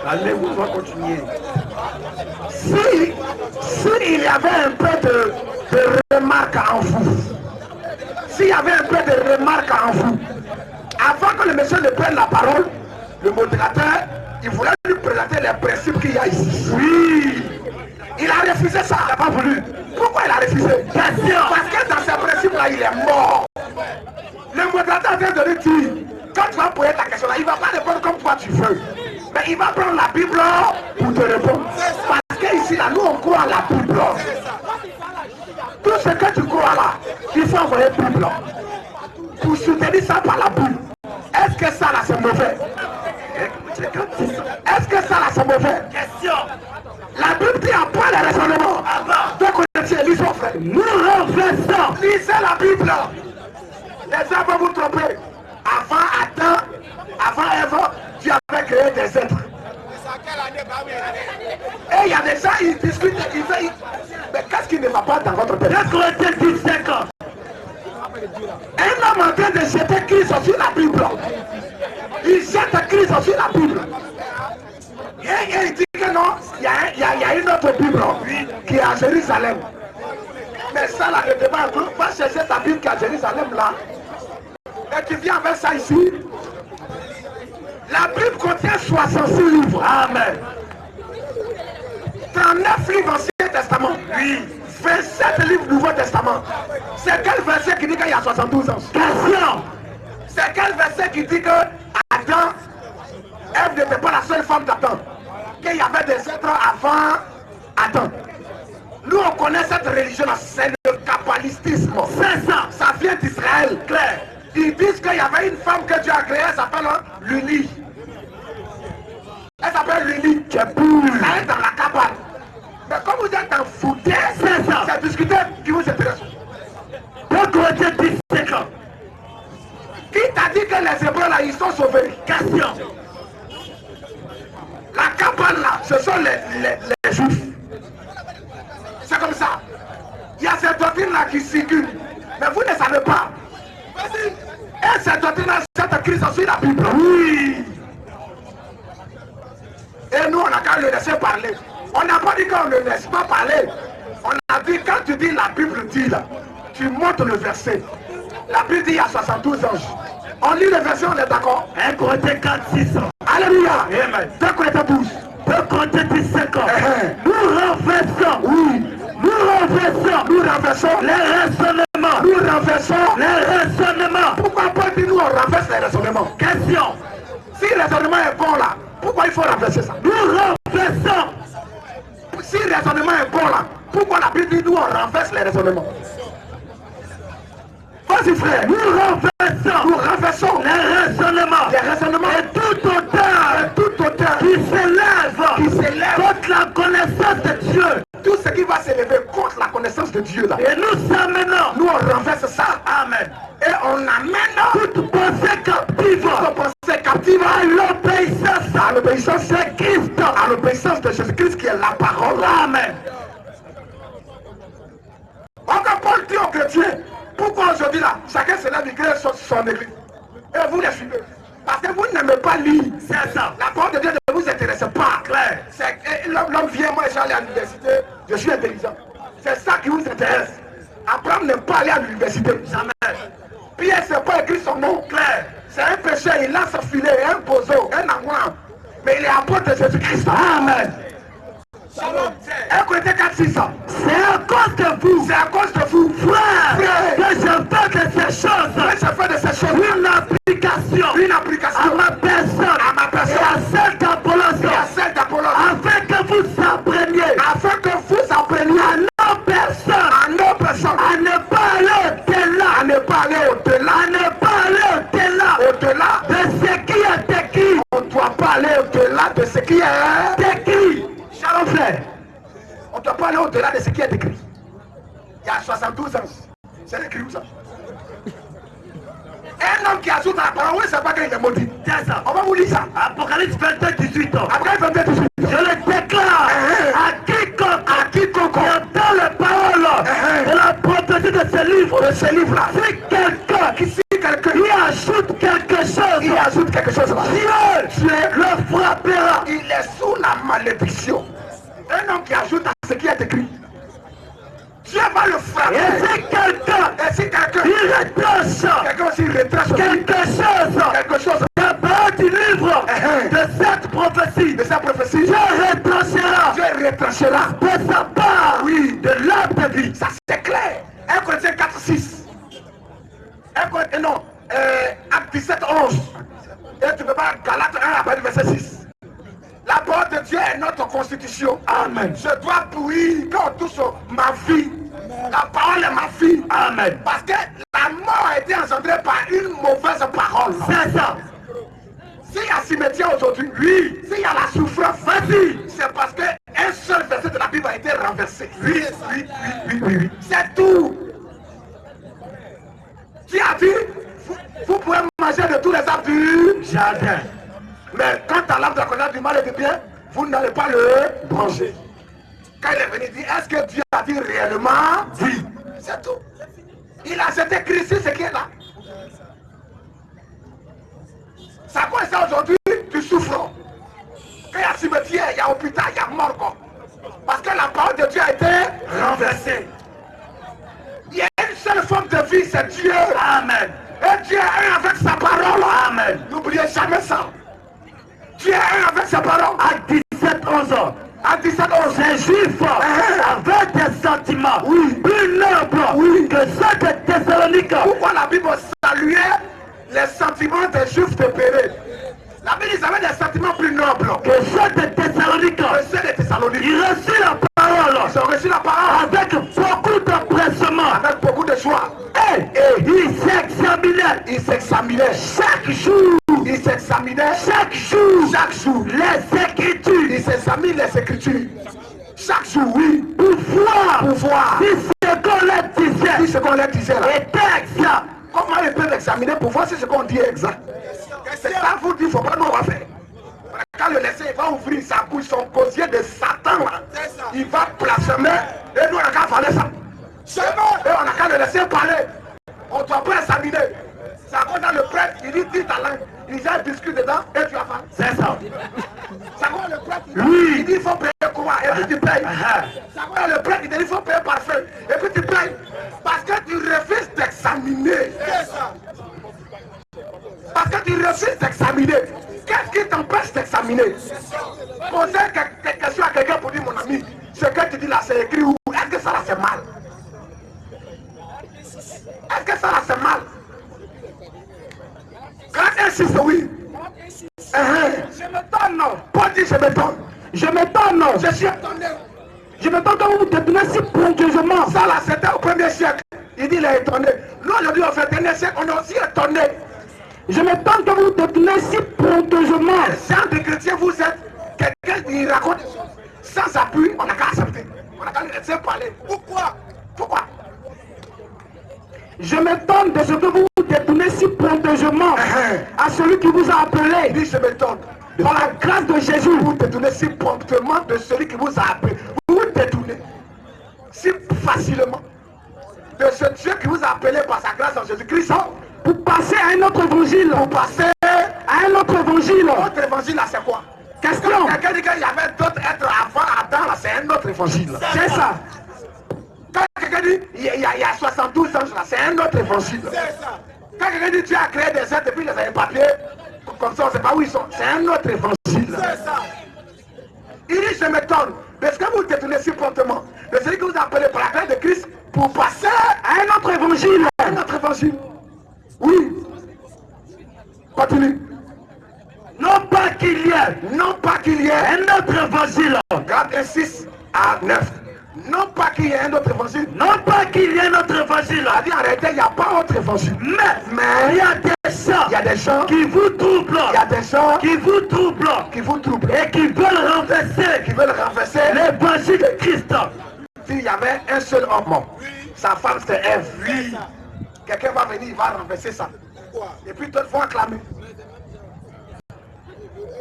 Allez, vous va continuer. Si il y avait un peu de remarques en vous, s'il y avait un peu de remarques en vous, avant que le monsieur ne prenne la parole, le modérateur, il voulait lui présenter les principes qu'il y a ici. Oui. Il a refusé ça. Il n'a pas voulu. Pourquoi il a refusé? Question. Parce que dans ces principes-là, il est mort. Le modérateur vient de lui dire, quand tu vas poser ta question là, il ne va pas répondre comme toi tu veux. Mais il va prendre la Bible pour te répondre. Parce qu'ici, là, nous, on croit à la Bible. Tout ce que tu crois là, il faut envoyer la Bible. Pour soutenir ça par la Bible. Est-ce que ça, là, c'est mauvais? Est-ce que ça, là, c'est mauvais? Question. La Bible dit après le raisonnement. Donc, on est lis son frère. Nous renversons. Lisez la Bible. Les gens vont vous tromper. Avant Adam, avant Ève, tu avais créé des êtres. Et il y a des gens, ils discutent, mais qu'est-ce qui ne va pas dans votre pays? Un homme en train de jeter Christ sur la Bible. Il jette Christ sur la Bible. Et il dit que non, il y a une autre Bible qui est à Jérusalem. Mais ça là, ne demande pas chercher ta Bible qui est à Jérusalem là. Et tu viens avec ça ici. La Bible contient 66 livres. Amen. 39 livres Ancien Testament. Oui. 27 livres Nouveau Testament. C'est quel verset qui dit qu'il y a 72 ans? Question. C'est quel verset qui dit que Adam, Ève n'était pas la seule femme d'Adam? Qu'il y avait des êtres avant Adam. Nous on connaît cette religion là, c'est le kabbalistisme. C'est ça. Ça vient d'Israël, clair. Ils disent qu'il y avait une femme que Dieu a créée, elle s'appelle Luni. Elle s'appelle Luni. Elle est dans la cabane. Mais comme vous êtes en foutaise, c'est discuter qui vous intéresse. Pour Corinthiens 17 ans. Qui t'a dit que les Hébreux là, ils sont sauvés? Question. La cabane là, ce sont les Juifs. C'est comme ça. Il y a cette doctrine là qui circule. Mais vous ne savez pas. Et cette doctrine-là, cette crise sur la Bible. Oui. Et nous, on a qu'à le laisser parler. On n'a pas dit qu'on ne laisse pas parler. On a dit, quand tu dis la Bible dit là, tu montes le verset. La Bible dit il y a 72 anges. On lit le verset, on est d'accord? 1 Corinthiens 4, 6 ans. Alléluia. Amen. 2 Corinthiens 12. 2 Corinthiens 17 ans. Nous renversons. Oui. Nous renversons les raisonnements. Nous renversons les raisonnements. Pourquoi pas dire nous on renverse les raisonnements? Question. Si le raisonnement est bon là, pourquoi il faut renverser ça? Nous renversons. Si le raisonnement est bon là, pourquoi la Bible dit nous on renverse les raisonnements? Vas-y frère. Nous renversons les raisonnements. Les raisonnements. Et tout auteur qui s'élève contre la connaissance de Dieu. Tout ce qui va s'élever contre la connaissance de Dieu là. Et nous amenons. Nous on renverse ça. Amen. Et on amène toute pensée captive. À l'obéissance de Christ. À l'obéissance de Jésus-Christ qui est la parole. Amen. Encore Paul dit aux chrétiens, pourquoi aujourd'hui là, chacun se lève et crée son église. Et vous les suivez. Parce que vous n'aimez pas lire. C'est ça. La parole de Dieu ne vous intéresse pas. Clair. L'homme vient, moi j'allais à l'université, je suis intelligent. C'est ça qui vous intéresse. Abraham n'aime pas aller à l'université. Jamais. Pierre, c'est pas écrit son nom. Clair. C'est un pécheur, il lance un filet, un bozo, un amour. Mais il est apôtre de Jésus-Christ. Amen. Écoutez 4, 6 ans. C'est à cause de vous. Frère. Que je fais de ces choses. Une application. À ma personne. Et à celle d'Apollos. Afin que vous appreniez. À nos personnes. À ne pas aller au-delà. De ce qui est écrit. On ne doit pas aller au-delà de ce qui est écrit. Shalom frère. On ne doit pas aller au-delà de ce qui est écrit. Il y a 72 ans. C'est écrit où ça? Un homme qui ajoute à la parole, oui, c'est pas qu'il est maudit. C'est ça. On va vous lire ça. Apocalypse 22, 18 ans. Après 22, 18. Je le déclare à quiconque entend les paroles de la prophétie de ce livre, si quelqu'un qui ajoute quelque chose, Dieu le frappera. Il est sous la malédiction. Un homme qui ajoute à ce qui est écrit, Dieu va le frapper. Et si quelqu'un il retranche quelqu'un aussi retranche quelque chose la parole du livre de cette prophétie, Dieu retranchera de sa part, oui, de l'arbre de vie. ça c'est clair. 1 Corinthiens 4, 6. Non, Acte 17, 11. Et tu ne peux pas Galates 1 après le verset 6. La parole de Dieu est notre constitution. Amen. Je dois bruire quand on touche ma vie. La parole est ma vie. Amen. Parce que la mort a été engendrée par une mauvaise parole. C'est ça. S'il y a cimetière aujourd'hui, oui. S'il y a la souffrance, vas-y. C'est parce qu'un seul verset de la Bible a été renversé. Oui. C'est tout. Tu as dit, vous pouvez manger de tous les arbres du Jardin. mais quant à l'arbre de la connaissance du mal et du bien, vous n'allez pas le manger. Quand il est venu dire, est-ce que Dieu a dit réellement? Oui. C'est tout. Il a jeté Christ, ce qui est là. Ça quoi ça aujourd'hui? Tu souffres. Quand il y a cimetière, il y a hôpital, il y a mort. Quoi. Parce que la parole de Dieu a été renversée. Il y a une seule forme de vie, c'est Dieu. Amen. Et Dieu est un avec sa parole. Amen. N'oubliez jamais ça. Dieu est un avec sa parole. À 17, 11 ans. À 17, 11. Ces juifs avaient des sentiments plus nobles que ceux de Thessalonique. Pourquoi la Bible saluait les sentiments des juifs de Pérée? La Bible, ils avaient des sentiments plus nobles Que ceux de Thessalonique. que ceux de Thessalonique. Ils reçurent la parole Ils ont reçu la parole avec beaucoup d'empressement. avec beaucoup de joie. Et ils s'examinaient. Ils s'examinaient Chaque jour. Ils s'examinaient Chaque jour. chaque jour. Les Écritures. Ils s'examinent les Écritures. Chaque jour, oui. Pour voir. Si Si ce qu'on leur disait. ce qu'on leur disait là. Était exact. Comment ils peuvent examiner pour voir si ce qu'on dit est exact? C'est ça, vous dit, il ne faut pas nous faire. Quand le laisser, il va ouvrir sa bouche, son cosier de Satan là. Il va blasphémer et nous on a qu'à faire ça. Et on a qu'à le laisser parler. On ne doit pas examiner. C'est à cause dans le prêtre, il dit ta langue. Il y a un biscuit dedans et tu as faim. C'est ça. C'est à cause le prêtre, Oui. il dit il faut payer quoi et puis tu payes. C'est à cause le prêtre, il dit il faut payer parfum et puis tu payes. Parce que tu refuses d'examiner. Parce que tu refuses d'examiner. Qu'est-ce qui t'empêche d'examiner? Poser quelques questions à quelqu'un pour dire mon ami, ce que tu dis là c'est écrit où? Est-ce que ça là c'est mal? Est-ce que ça là c'est mal? Quand insiste, oui. Je me donne, non. Pas dit je me donne. Je me donne. Je suis étonné. Je me donne quand vous vous détenez si prodigieusement. Ça là c'était au 1er siècle. Il dit il est étonné. Nous aujourd'hui au 21e siècle on est aussi étonné. Je me donne quand vous vous détenez si prodigieusement. Genre de chrétien vous êtes, quelqu'un qui raconte des choses sans appui, on n'a qu'à accepter. On n'a qu'à le laisser parler. Pourquoi? Je me donne de ce que vous vous détenez si prodigieusement à celui qui vous a appelé. Il dit je me donne. Par la grâce de Jésus. Vous détournez si promptement de celui qui vous a appelé. Vous vous détournez si facilement de ce Dieu qui vous a appelé par sa grâce en Jésus-Christ. Pour passer à un autre évangile. Pour passer à un autre évangile. L'autre évangile là c'est quoi? Question. Quelqu'un dit qu'il y avait d'autres êtres avant Adam là, c'est un autre évangile. C'est ça. Quand quelqu'un dit il y a 72 anges là, c'est un autre évangile. Quand quelqu'un dit Dieu a créé des êtres et puis les a papiers, comme ça on ne sait pas où ils sont, c'est un autre évangile. Il dit je m'étonne, parce que vous détournez si promptement de celui que vous appelez par la grâce de Christ pour passer À un autre évangile. à un autre évangile. Oui. Continue. Non pas qu'il y ait un autre évangile. Galates 6 à 9. Non pas qu'il y ait un autre évangile. Non pas qu'il y ait un autre évangile. Il a dit en réalité, il n'y a pas autre évangile. Mais il y a des gens qui vous troublent. Il y a des gens Qui vous troublent. qui vous troublent Et qui veulent renverser qui veulent renverser l'évangile de Christ. S'il y avait un seul homme, sa femme c'est Ève. Oui. Quelqu'un va venir, il va renverser ça. Et puis d'autres vont acclamer.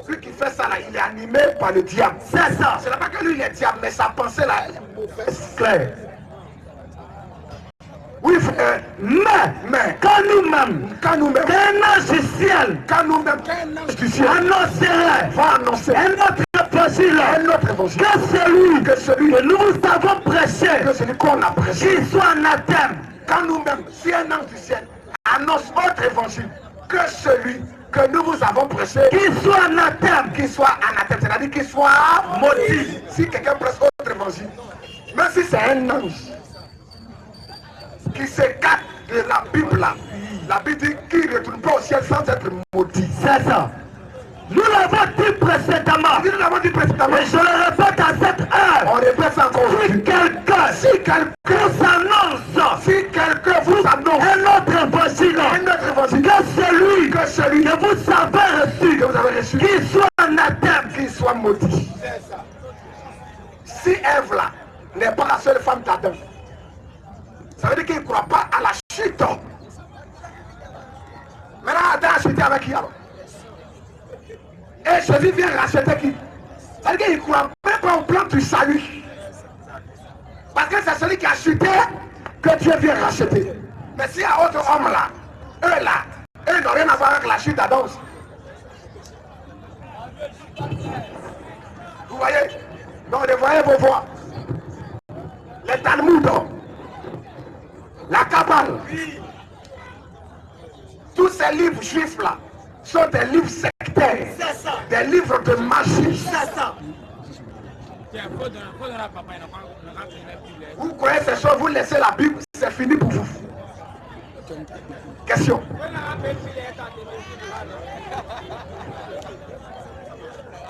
Celui qui fait ça là, il est animé par le diable. C'est ça. C'est pas que lui il est diable, mais sa pensée là, elle est mauvaise. Claire. Oui frère, mais quand nous-mêmes, qu'un ange du ciel, qu'un ange du ciel va annoncer un autre évangile, que celui que nous avons prêché, que celui qu'on a prêché, qu'il soit anathème. Quand nous-mêmes, si un ange du ciel annonce votre évangile, que celui que nous vous avons prêché, qu'il soit anathème, c'est-à-dire qu'il soit maudit. Si quelqu'un prêche votre évangile, même si c'est un ange qui s'écarte de la Bible là, la Bible dit qu'il ne retourne pas au ciel sans être maudit. C'est ça. Nous l'avons dit précédemment. Nous l'avons dit précédemment. Et je le répète à cette heure. On répète ça encore. Si quelqu'un vous annonce un autre évangile, que celui que vous avez reçu, qu'il soit anathème, qu'il soit maudit. Si Ève là n'est pas la seule femme d'Adam, ça veut dire qu'il ne croit pas à la chute. Maintenant, Adam a chuté avec qui alors? Et Jésus vient racheter qui? Ça veut dire qu'il ne croit même pas au plan du salut. Parce que c'est celui qui a chuté que Dieu vient racheter. Mais s'il y a autre homme là, eux n'ont rien à voir avec la chute d'Adam. Vous voyez? Donc, vous voyez vos voix. Les Talmuds, la Kabbale, tous ces livres juifs là sont des livres sectaires, des livres de magie. Vous croyez ces choses, vous laissez la Bible, c'est fini pour vous. Question.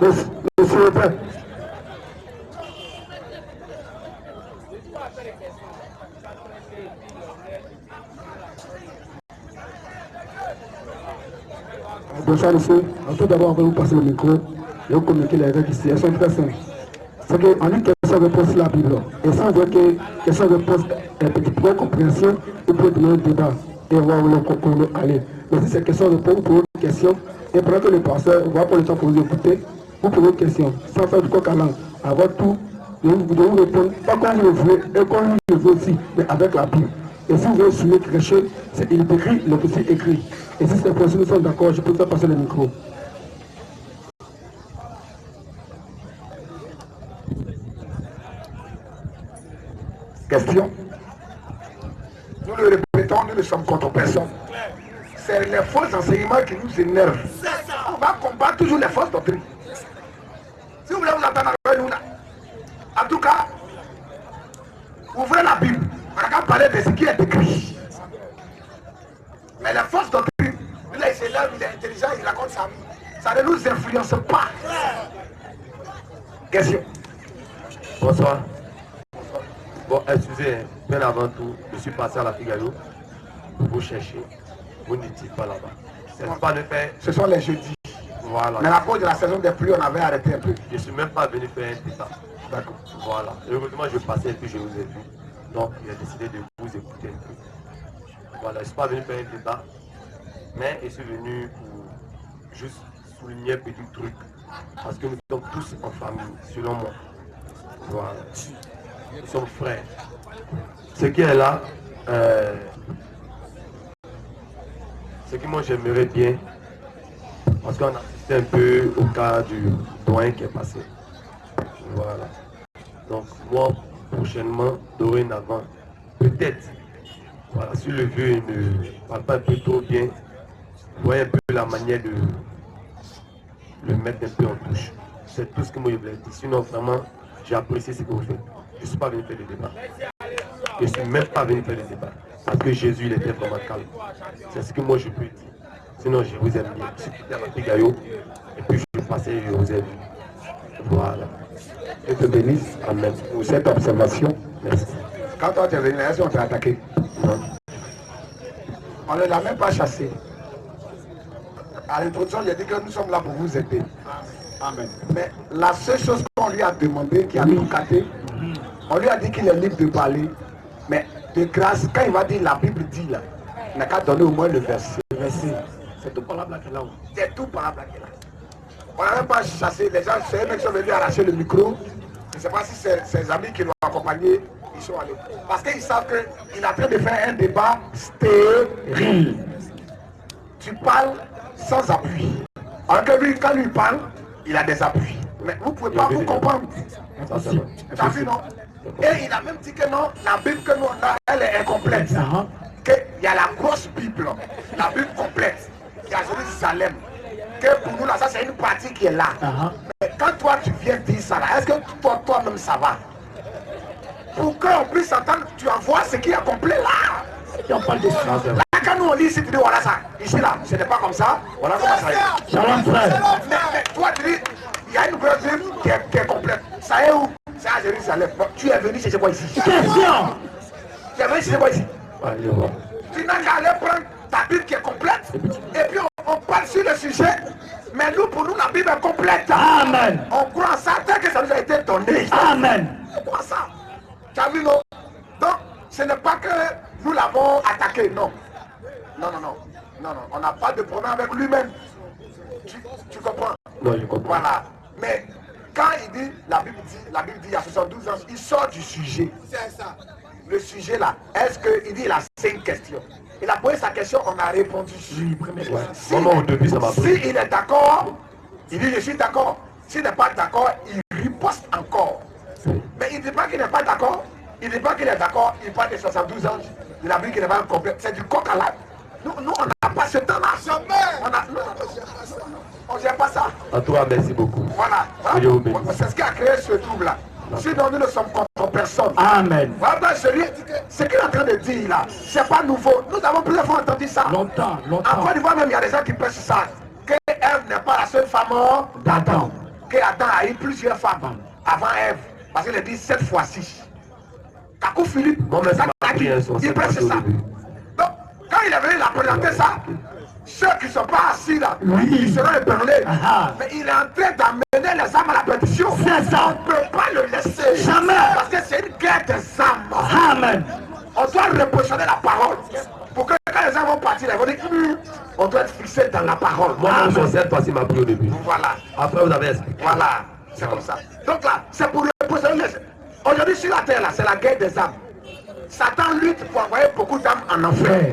Monsieur le Père. Bonsoir monsieur, tout d'abord on va vous passer le micro et vous communiquer les règles ici, elles sont très simples. C'est qu'en une question-réponse sur la Bible, et sans dire que question-réponse est petite pour compréhension, vous pouvez donner un débat et voir où on veut aller. Mais si c'est question-réponse, vous pouvez une question, et pendant que le pasteur va prendre le temps pour vous écouter, vous posez une question, sans faire du coq à l'âne, avoir tout, et vous devez vous répondre, pas comme vous le voulez, et comme vous le voulez aussi, mais avec la Bible. Et si vous voulez souligner quelque chose, il est écrit, le dossier écrit. Et si c'est possible, nous sommes d'accord, je peux vous faire passer le micro. Question. Nous le répétons, nous ne sommes contre personne. C'est les faux enseignements qui nous énervent. On va combattre toujours les fausses doctrines. Si vous voulez vous entendre avec nous là, en tout cas, ouvrez la Bible. On va parler de ce qui est écrit. Mais les fausses doctrines, là il s'élève, il est intelligent, il raconte sa vie. Ça ne nous influence pas. Question. Bonsoir. Bon, excusez, bien avant tout, je suis passé à la Figaro pour vous chercher. Vous n'étiez pas là-bas. C'est pas de faire. Ce sont les jeudis. Voilà. Mais à cause de la saison des pluies, on avait arrêté un peu. Je ne suis même pas venu faire un débat. D'accord. Voilà. Heureusement, je passais et puis je vous ai vu. Donc, j'ai décidé de vous écouter un peu. Voilà, je ne suis pas venu faire un débat, mais je suis venu pour juste souligner un petit truc. Parce que nous sommes tous en famille, selon moi. Voilà. Nous sommes frères. Ce qui est là, ce que moi j'aimerais bien, parce qu'on a assisté un peu au cas du doyen qui est passé. Voilà. Donc moi, prochainement, dorénavant, peut-être, voilà, si le vieux ne parle pas un peu trop bien, vous voyez un peu la manière de le mettre un peu en touche. C'est tout ce que moi je voulais dire. Sinon, vraiment, j'ai apprécié ce que vous faites. Je ne suis pas venu faire des débats. Je ne suis même pas venu faire des débats. Parce que Jésus, il était vraiment calme. C'est ce que moi je peux dire. Sinon, je vous aime bien. Je suis quitté à la Pigayo. Et puis, je suis passé, je vous ai vu. Voilà. Je te bénisse. Amen. Pour cette observation. Merci. Quand on t'est venu, est-ce qu'on t'a attaqué? Non. On ne l'a même pas chassé. À l'introduction, il a dit que nous sommes là pour vous aider. Amen. Mais la seule chose qu'on lui a demandé, qui a tout gâté, on lui a dit qu'il est libre de parler. Mais de grâce, quand il va dire la Bible dit là, il n'a qu'à donner au moins le verset. C'est tout par la blague là. C'est tout par la blague là. On n'a même pas chassé les gens, c'est eux qui sont venus arracher le micro. Je ne sais pas si ses amis qui l'ont accompagné, ils sont allés. Parce qu'ils savent qu'il est en train de faire un débat stérile. Tu parles sans appui. Alors que lui, quand lui parle, il a des appuis. Mais vous ne pouvez pas vous comprendre. T'as vu, non? Et il a même dit que non, la Bible que nous on a, elle est incomplète. Qu'il y a la grosse Bible, la Bible complète. Il y a Jérusalem. Que pour nous là, ça c'est une partie qui est là. Mais quand toi tu viens dire ça là, est-ce que toi-même ça va? Pour qu'on puisse entendre, tu envoies ce qui est complet là. Et on parle de ça. Là, quand nous on lit ici, tu dis voilà ça. Ici là, ce n'est pas comme ça. Voilà comment ça est. Shalom frère. Mais toi tu dis, il y a une grosse Bible qui est complète. Ça est où? C'est à Jérusalem. Bon, tu es venu chercher quoi ici? Question. Tu es venu chercher quoi ici? Tu n'as qu'à aller prendre ta Bible qui est complète. Et puis on parle sur le sujet. Mais nous, pour nous, la Bible est complète. Amen. On croit ça tel que ça nous a été donné. Amen. On croit ça. Tu as vu, non? Donc, ce n'est pas que nous l'avons attaqué, non. Non. On n'a pas de problème avec lui-même. Tu comprends? Non, je comprends. Voilà. Mais quand il dit, la Bible dit, il y a 72 ans, il sort du sujet. C'est ça. Le sujet là, est-ce qu'il dit, il a 5 questions. Il a posé sa question, on a répondu sur la première question. Si il est d'accord, il dit je suis d'accord. S'il n'est pas d'accord, il riposte encore. Mais il ne dit pas qu'il n'est pas d'accord. Il ne dit pas qu'il est d'accord. Il parle de 72 ans. Il a dit qu'il n'est pas complet. C'est du coq à l'âne. Nous, on n'a pas ce temps-là. On ne gère pas ça. En tout cas, merci beaucoup. Voilà. C'est ce qui a créé ce trouble-là. Sinon, nous ne sommes contre personne. Amen. Voilà, ce qu'il est en train de dire là, c'est pas nouveau. Nous avons plusieurs fois entendu ça. Longtemps. En Côte d'Ivoire même, il y a des gens qui pensent ça. Que Ève n'est pas la seule femme d'Adam. Que Adam a eu plusieurs femmes avant Ève. Parce qu'il a dit 7 fois 6. Kakou Philippe, il pense ça. Donc, quand il est venu la présenter ça, ceux qui ne sont pas assis là, ils seront épinglés. Mais il est en train d'amener les âmes à la perdition. C'est ça. On ne peut pas le laisser. Jamais. Parce que c'est une guerre des âmes. Amen. On doit repositionner la parole. Pour que quand les âmes vont partir, ils vont dire, on doit être fixé dans la parole. Moi, je cette fois-ci m'a pris au début. Voilà. Après, vous avez expliqué. Voilà. C'est comme ça. Donc là, c'est pour repositionner les... Aujourd'hui, sur la terre, là, c'est la guerre des âmes. Satan lutte pour envoyer beaucoup d'âmes en enfer.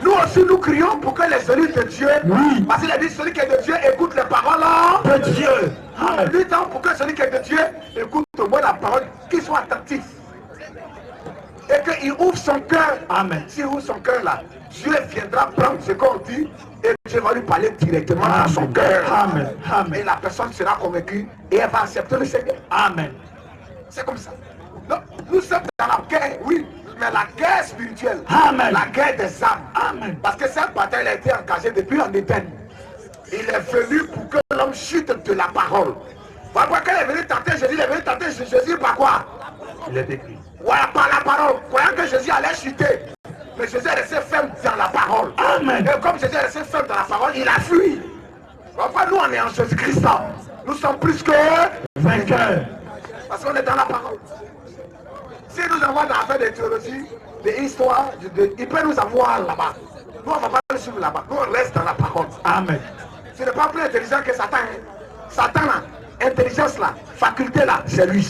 Nous aussi, nous crions pour que les élus de Dieu, parce qu'il a dit celui qui est de Dieu écoute les paroles de Dieu. Nous luttons pour que celui qui est de Dieu écoute au moins la parole, qu'il soit attentif. Et qu'il ouvre son cœur. Amen. S'il ouvre son cœur là, Dieu viendra prendre ce qu'on dit et Dieu va lui parler directement dans son cœur. Amen. Et la personne sera convaincue et elle va accepter le Seigneur. Amen. C'est comme ça. Donc, nous sommes dans la guerre, oui. Mais la guerre spirituelle, amen. La guerre des âmes, amen. Parce que cette bataille a été engagée depuis en Éden. Il est venu pour que l'homme chute de la parole. Pourquoi quand il est venu tenter Jésus, il est venu tenter Jésus par quoi? Il est écrit. Voilà, par la parole. Croyant que Jésus allait chuter. Mais Jésus est resté ferme dans la parole. Amen. Et comme Jésus est resté ferme dans la parole, il a fui. Pourquoi nous on est en Jésus-Christ? Nous sommes plus que vainqueurs. Parce qu'on est dans la parole. Si nous avons dans l'affaire de théologie, d'histoire, il peut nous avoir là-bas. Nous, on ne va pas le suivre là-bas. Nous, on reste dans la parole. Amen. Ce n'est pas plus intelligent que Satan. Satan, là, intelligence, là, faculté, là, c'est lui.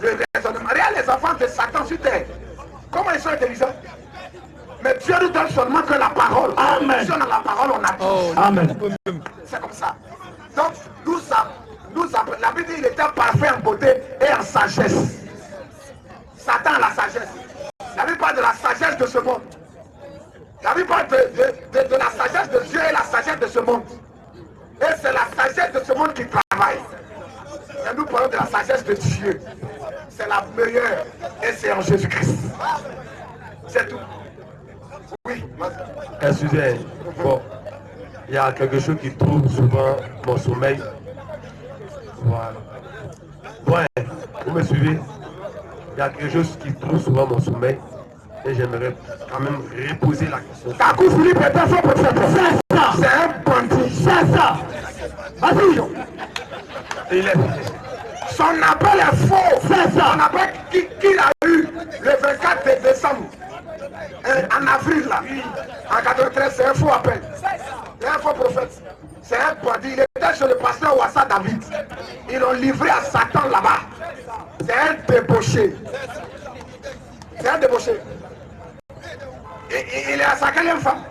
Le raisonnement. Regarde les enfants de Satan sur terre. Comment ils sont intelligents? Mais Dieu nous donne seulement que la parole. Amen. Si on a la parole, on a tout. Amen. C'est comme ça. Donc, la Bible dit qu'il était parfait en beauté et en sagesse. Satan a la sagesse. La Bible parle de la sagesse de ce monde. La Bible parle de la sagesse de Dieu et la sagesse de ce monde. Et c'est la sagesse de ce monde qui travaille. Et nous parlons de la sagesse de Dieu. C'est la meilleure. Et c'est en Jésus-Christ. C'est tout. Oui. Excusez, bon, il y a quelque chose qui trouve souvent mon sommeil. Voilà. Ouais, vous me suivez? Il y a quelque chose qui trouve souvent mon sommeil et j'aimerais quand même reposer la question. Kakou Philippe est un faux prophète. C'est ça. C'est un bandit. C'est ça. Vas-y. Il est... Son appel est faux. C'est ça. Son appel qui qu'il a eu le 24 décembre, en avril là, en 93, c'est un faux appel. C'est un faux prophète. C'est un bandit. Il était chez le pasteur Ouassa David. Ils l'ont livré à Satan là-bas. C'est un débauché. C'est un débauché. Il est à sa quatrième femme.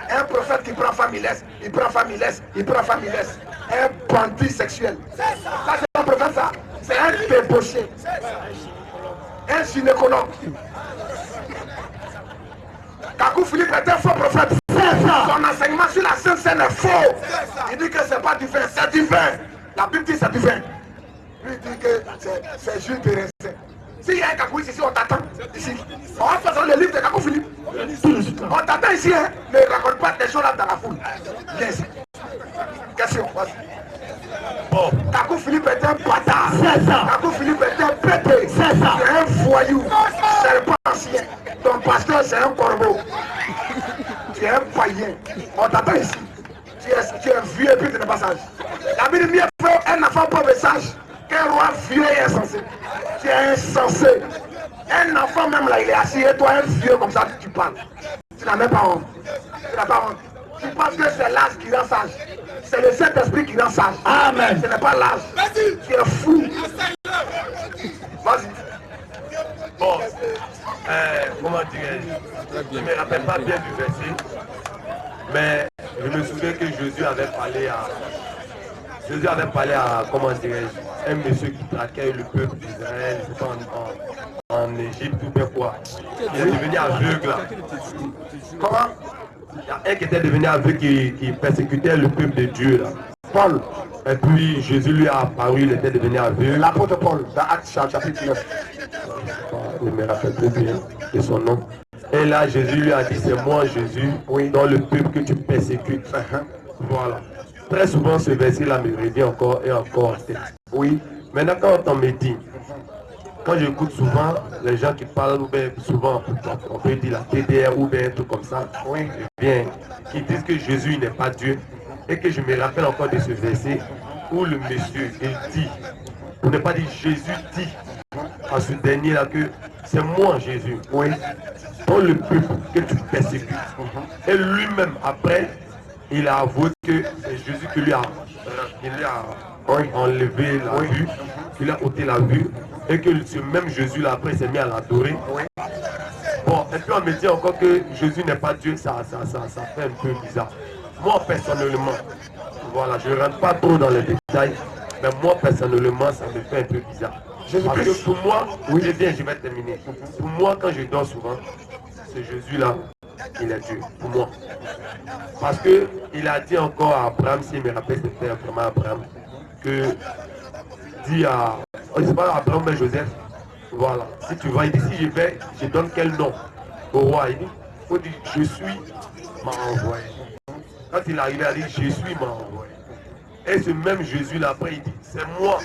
Un prophète qui prend femme, il laisse. Il prend femme, il laisse. Il prend femme, il laisse. Un bandit sexuel. Ça, c'est un prophète, ça. C'est un débauché. Un gynécologue. Kakou Philippe est un faux prophète. Son enseignement sur la Sainte Seine est faux. Il dit que c'est pas du vin, c'est du vin. La Bible dit c'est du vin. Lui dit que c'est jus de raisin. S'il y a un Kakou ici, on t'attend. Ici. On va faire le livre de Kakou Philippe. On t'attend ici, hein. Ne raconte pas des choses là dans la foule. Yes. Question, vas-y. Bon. Kakou Philippe est un bâtard. C'est ça. Kakou Philippe est un pété. C'est ça. C'est un voyou. C'est pas ancien. Ton pasteur, c'est un corbeau. Tu es un païen. On t'attend ici. Tu es vieux et puis tu n'es pas sage. La Bible dit mieux fait un enfant pauvre et sage qu'un roi vieux et insensé. Tu es insensé. Un enfant même là, il est assis et toi un vieux comme ça, tu parles. Tu n'as même pas honte. Tu n'as pas honte. Tu penses que c'est l'âge qui rend sage. C'est le Saint-Esprit qui rend sage. Amen. Ce n'est pas l'âge. Tu es fou. Vas-y. Bon, comment dirais-je? Je ne me rappelle pas bien du verset, mais je me souviens que Jésus avait parlé à, comment dirais-je, un monsieur qui traquait le peuple d'Israël, en Égypte ou bien quoi. Il est devenu aveugle là. Comment? Il y a un qui était devenu aveugle qui persécutait le peuple de Dieu là. Paul. Et puis Jésus lui a apparu, il était devenu aveugle. L'apôtre Paul, dans Actes chapitre 9. Je ne me rappelle plus bien de son nom. Et là, Jésus lui a dit, c'est moi Jésus, dans le peuple que tu persécutes. Voilà. Très souvent, ce verset-là me revient encore et encore en tête. Oui. Maintenant, quand on me dit, quand j'écoute souvent les gens qui parlent, ou bien souvent, on peut dire la TDR ou bien un truc comme ça, bien, qui disent que Jésus n'est pas Dieu, et que je me rappelle encore de ce verset où le monsieur, il dit, pour ne pas dire Jésus dit, à ce dernier-là que c'est moi Jésus, dans le peuple que tu persécutes. Et lui-même, après, il a avoué que c'est Jésus qui lui a enlevé la vue, qui lui a ôté la vue, et que ce même Jésus-là, après, s'est mis à l'adorer. Bon, et puis on me dit encore que Jésus n'est pas Dieu, ça fait un peu bizarre. Moi, personnellement, voilà, je ne rentre pas trop dans les détails, mais moi, personnellement, ça me fait un peu bizarre. Parce que pour moi, je vais terminer. Pour moi, quand je dors souvent, ce Jésus-là, il est Dieu, pour moi. Parce que il a dit encore à Abraham, s'il me rappelle, c'était vraiment Abraham, que dit à, c'est pas Abraham mais Joseph, voilà, si tu vas, il dit, si je vais, je donne quel nom au roi. Il dit, il faut dire, je suis m'a envoyé. Quand il est arrivé, il a dit, je suis m'a envoyé. Et ce même Jésus-là, après, il dit, c'est moi,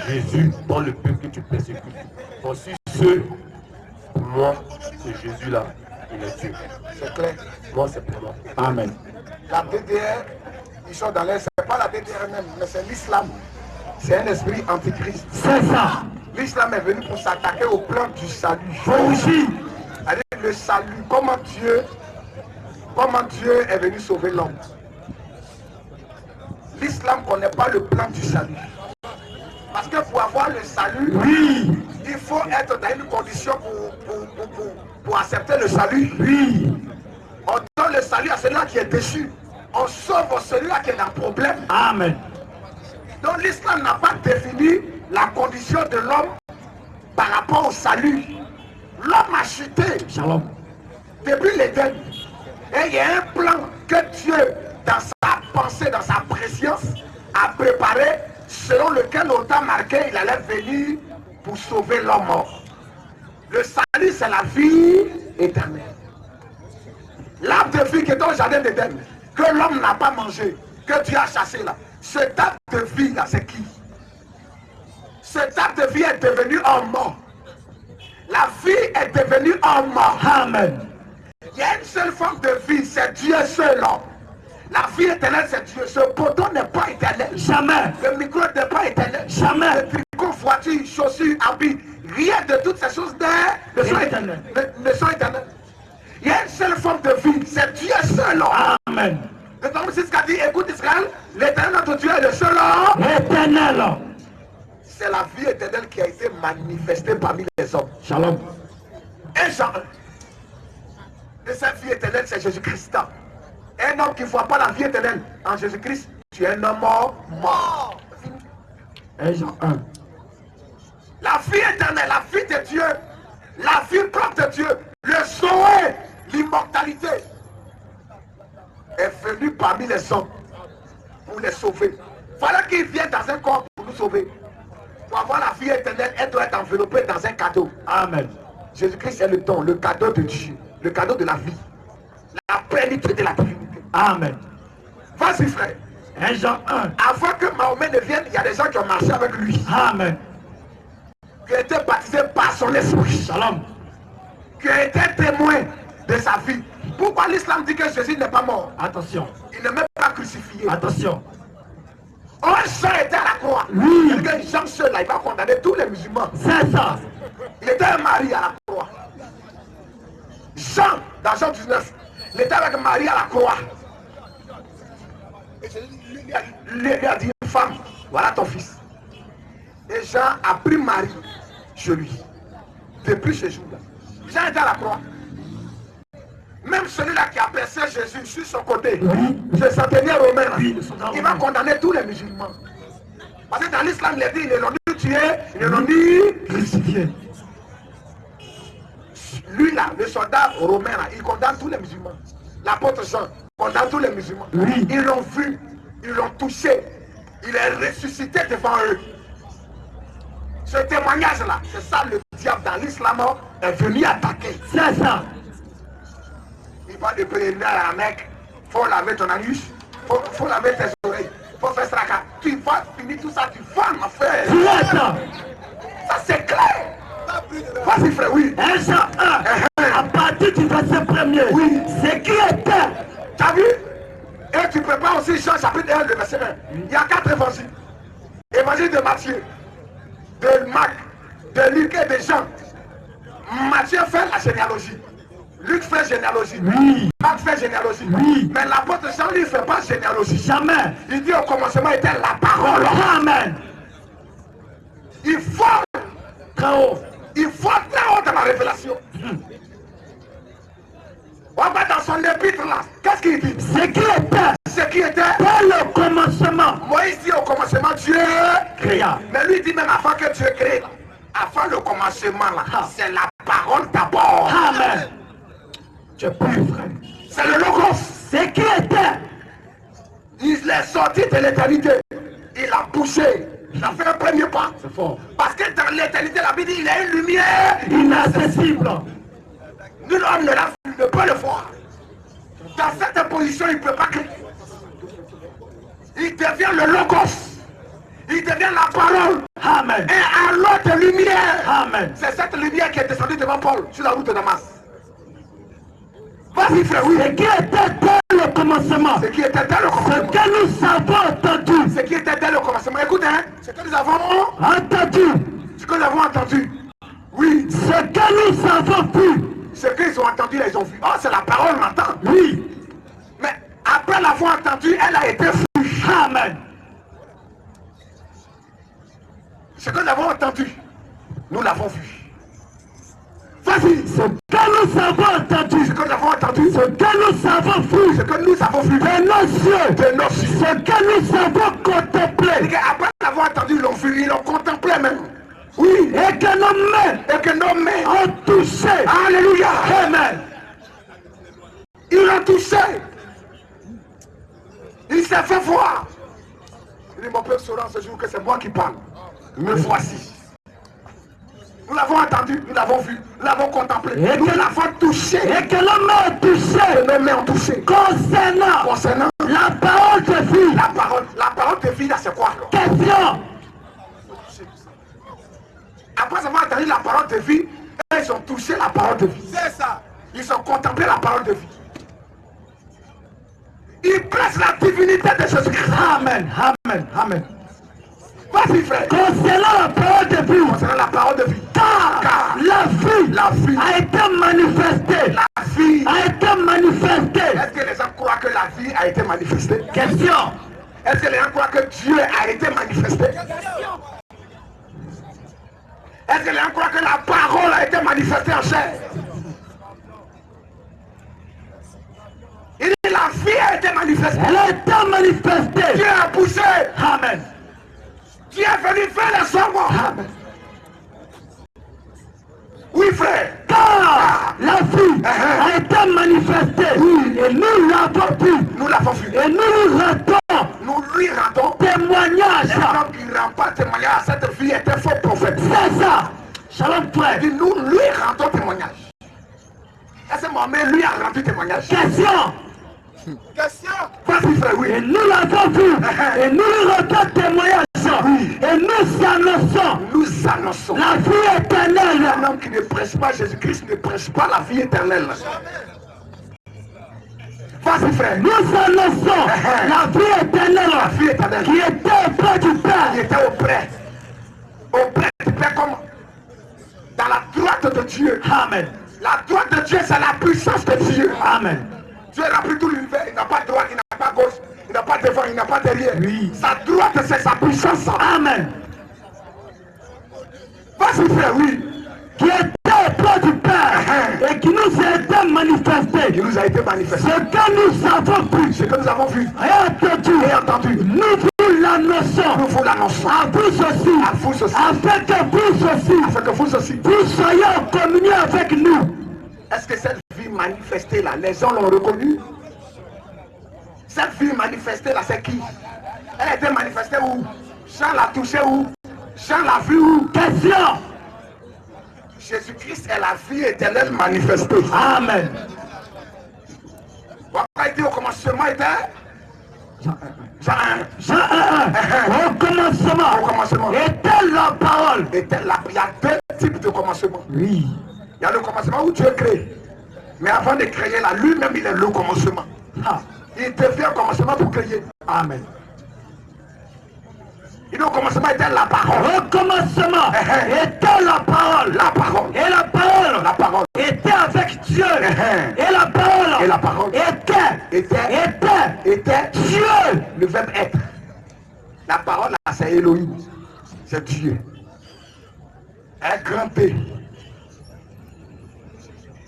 Jésus, dans le peuple que tu persécutes. Donc, si pour moi, ce Jésus-là, il est Dieu. C'est clair. Moi, c'est pour moi. Amen. La DDR, ils sont dans l'air, c'est pas la DDR même, mais c'est l'islam. C'est un esprit antichrist. C'est ça. L'islam est venu pour s'attaquer au plan du salut. Aussi. Allez, le salut, comment Dieu est venu sauver l'homme. L'islam ne connaît pas le plan du salut. Parce que pour avoir le salut, il faut être dans une condition pour accepter le salut. On donne le salut à celui-là qui est déchu. On sauve celui-là qui est dans le problème. Amen. Donc l'islam n'a pas défini la condition de l'homme par rapport au salut. L'homme a chuté. Shalom. Depuis l'Éden. Et il y a un plan que Dieu, dans sa pensée, dans sa préscience, a préparé, selon lequel au temps marqué, il allait venir pour sauver l'homme mort. Le salut, c'est la vie éternelle. L'arbre de vie qui est au jardin d'Éden, que l'homme n'a pas mangé, que Dieu a chassé là. Cet arbre de vie là, c'est qui? Cet arbre de vie est devenu homme mort. La vie est devenue homme mort. Amen. Il y a une seule forme de vie, c'est Dieu seul. La vie éternelle, c'est Dieu. Ce poteau n'est pas éternel. Jamais. Le micro n'est pas éternel. Jamais. Le tricot, voiture, chaussures, habits, rien de toutes ces choses ne sont éternelles. Il y a une seule forme de vie, c'est Dieu seul. Amen. Deutéronome 6 qui dit, écoute Israël, l'éternel notre Dieu est le seul homme. Éternel. C'est la vie éternelle qui a été manifestée parmi les hommes. Shalom. Et Jean 1. Et cette vie éternelle, c'est Jésus-Christ. Un homme qui ne voit pas la vie éternelle en Jésus-Christ, tu es un homme mort. Et Jean 1. La vie éternelle, la vie de Dieu, la vie propre de Dieu, le Zoé, l'immortalité, est venu parmi les hommes pour les sauver. Voilà qu'il vient dans un corps pour nous sauver. Pour avoir la vie éternelle, elle doit être enveloppée dans un cadeau. Amen. Jésus-Christ est le don, le cadeau de Dieu, le cadeau de la vie, la plénitude de la divinité. Amen. Vas-y frère. 1 Jean 1. Avant que Mahomet ne vienne, il y a des gens qui ont marché avec lui, Amen. qui ont été baptisés par son esprit, Shalom. qui ont été témoins de sa vie. Pourquoi l'islam dit que Jésus n'est pas mort? Attention. Il n'est même pas crucifié. Attention. Jean était à la croix. Oui. Jean seul, là, il va condamner tous les musulmans. C'est ça. Il était un mari à la croix. Jean, dans Jean 19, il était avec Marie à la croix. Et Jésus lui a dit, une femme, voilà ton fils. Et Jean a pris Marie chez lui. Depuis ce jour-là. Jean était à la croix. Même celui-là qui a percé Jésus sur son côté, le centenier romain, il va condamner tous les musulmans. Parce que dans l'islam, il a dit, ils ne l'ont ni tué, ils ne l'ont ni Crucifié. Lui là, le soldat romain là, il condamne tous les musulmans. L'apôtre Jean condamne tous les musulmans. Oui. Ils l'ont vu, ils l'ont touché, il est ressuscité devant eux. Ce témoignage là, c'est ça le diable dans l'islam est venu attaquer. C'est ça. Il va de prévenir à un mec, faut laver ton anus, faut laver tes oreilles, faut faire ça. Tu vas finir tout ça, tu vas ma frère. C'est ça. Ça c'est clair. Vas-y frère, oui. 1 Jean 1. À partir du verset 1er. Oui. Ce qui était. Tu as vu? Et tu prépares aussi Jean chapitre 1, le verset 1. Il y a 4 évangiles. Évangile de Matthieu, de Marc, de Luc et de Jean. Matthieu fait la généalogie. Luc fait généalogie. Oui. Marc fait généalogie. Oui. Mais l'apôtre Jean lui ne fait pas généalogie. Jamais. Il dit au commencement était la parole. Amen. Il faut Très haut. très haut dans la révélation. On va dans son épître là. Qu'est-ce qu'il dit? Ce qui était. Ce qui était. Dès le commencement. Moïse dit au commencement Dieu Créa. Mais lui dit même avant que Dieu crée là, avant le commencement là, c'est la parole d'abord. Amen. Tu es pur, frère. C'est le logos. Ce qui était. Il est sorti de l'éternité. Il a poussé. Il a fait un premier pas. C'est fort. Parce que dans l'éternité, la Bible dit il y a une lumière Inaccessible. Nul homme ne peut le voir. Dans cette position, il ne peut pas créer. Il devient le logos. Il devient la parole. Amen. Et à l'autre lumière. Amen. C'est cette lumière qui est descendue devant Paul sur la route de Damas. Vas-y frère, oui. Ce qui était dès le commencement. Ce qui était dès le Ce commencement. que nous avons entendu. Ce qui était dès le commencement. Écoute, hein, ce que nous avons Entendu. Ce que nous avons entendu. Oui. Ce que nous avons vu. Ce qu'ils ont entendu, ils ont vu. Oh, c'est la parole maintenant. Oui. Mais après l'avoir entendu, elle a été vue. Amen. Ce que nous avons entendu, nous l'avons vu. Vas-y. Ce que nous avons entendu. Ce que nous avons entendu. Ce que nous avons vu. Ce que nous avons vu. De nos yeux. De nos yeux. Ce que nous avons contemplé. Après l'avoir entendu, ils l'ont vu, ils l'ont contemplé même. Oui. Et que nos mains ont touché. Alléluia. Amen. Ils l'ont touché. Il s'est fait voir. Il dit, mon père saura ce jour que c'est moi qui parle. Me voici. Nous l'avons entendu, nous l'avons vu, nous l'avons contemplé, Et nous que- l'avons touché. Et que nos mains ont touché. Nos mains ont touché. Concernant la parole de vie. La parole de vie là, c'est quoi alors? Question. Après avoir entendu la parole de vie, ils ont touché la parole de vie. C'est ça. Ils ont contemplé la parole de vie. Ils pressent la divinité de Jésus-Christ. Amen. Amen. Amen. Vas-y, frère. Concernant la parole de vie. Concernant la parole de vie. Car la vie a été manifestée. La vie a été manifestée. Est-ce que les gens croient que la vie a été manifestée? Question. Est-ce que les gens croient que Dieu a été manifesté? Est-ce que les gens croient que la parole a été manifestée en chair? Il dit la vie a été manifestée. Elle a été manifestée. Dieu a poussé. Amen. Dieu est venu faire les serments. Amen. Oui, frère. Car la vie a été manifestée. Oui. Et nous l'avons vu. Nous l'avons vu. Et nous lui rendons Nous lui rendons témoignage. un homme qui ne rend pas témoignage à cette vie est un faux prophète. C'est ça. Shalom frère. Et nous lui rendons témoignage. Est-ce que Mohamed lui a rendu témoignage? Question. Vas-y, frère, oui. Et nous l'avons vu. Et nous lui rendons témoignage. Et nous annonçons. Nous annonçons. La vie éternelle. Un homme qui ne prêche pas Jésus-Christ ne prêche pas la vie éternelle. Vas-y, frère. Nous annonçons la vie éternelle. La vie éternelle. Qui était auprès du Père. Il était auprès du Père, comme dans la droite de Dieu. Amen. La droite de Dieu, c'est la puissance de Dieu. Amen. Dieu a pris tout l'univers. Il n'a pas de droite, il n'a pas de gauche, il n'a pas de devant, il n'a pas de derrière. Oui. Sa droite, c'est sa puissance. Amen. Vas-y, frère, oui. Qui était auprès du Père et qui nous a été manifesté. Il nous a été manifesté. Ce que nous avons vu. Ce que nous avons vu Et entendu. Nous vous l'annonçons. nous vous l'annonçons. À vous aussi. À vous aussi. Afin que vous aussi. Afin que vous aussi. Vous soyez en communion avec nous. Est-ce que cette vie manifestée là, les gens l'ont reconnue? Cette vie manifestée là, c'est qui? Elle a été manifestée où? Jean l'a touchée où? Jean l'a vue où? Question. Jésus-Christ est la vie éternelle manifestée. Amen. Pourquoi il dit au commencement était? Jean 1. Jean 1. Au commencement. Au commencement. Était la parole. Il y a deux types de commencement. Oui. Il y a le commencement où Dieu crée. Mais avant de créer là, lui-même il est le commencement. Il devient un commencement pour créer. Amen. Il dit au commencement était la parole. Au commencement était la parole. La parole. Et la parole. La parole. Était avec Dieu. Et la parole. Et la parole. Était Dieu. Le verbe être. La parole là, c'est Elohim. C'est Dieu. Un grand P.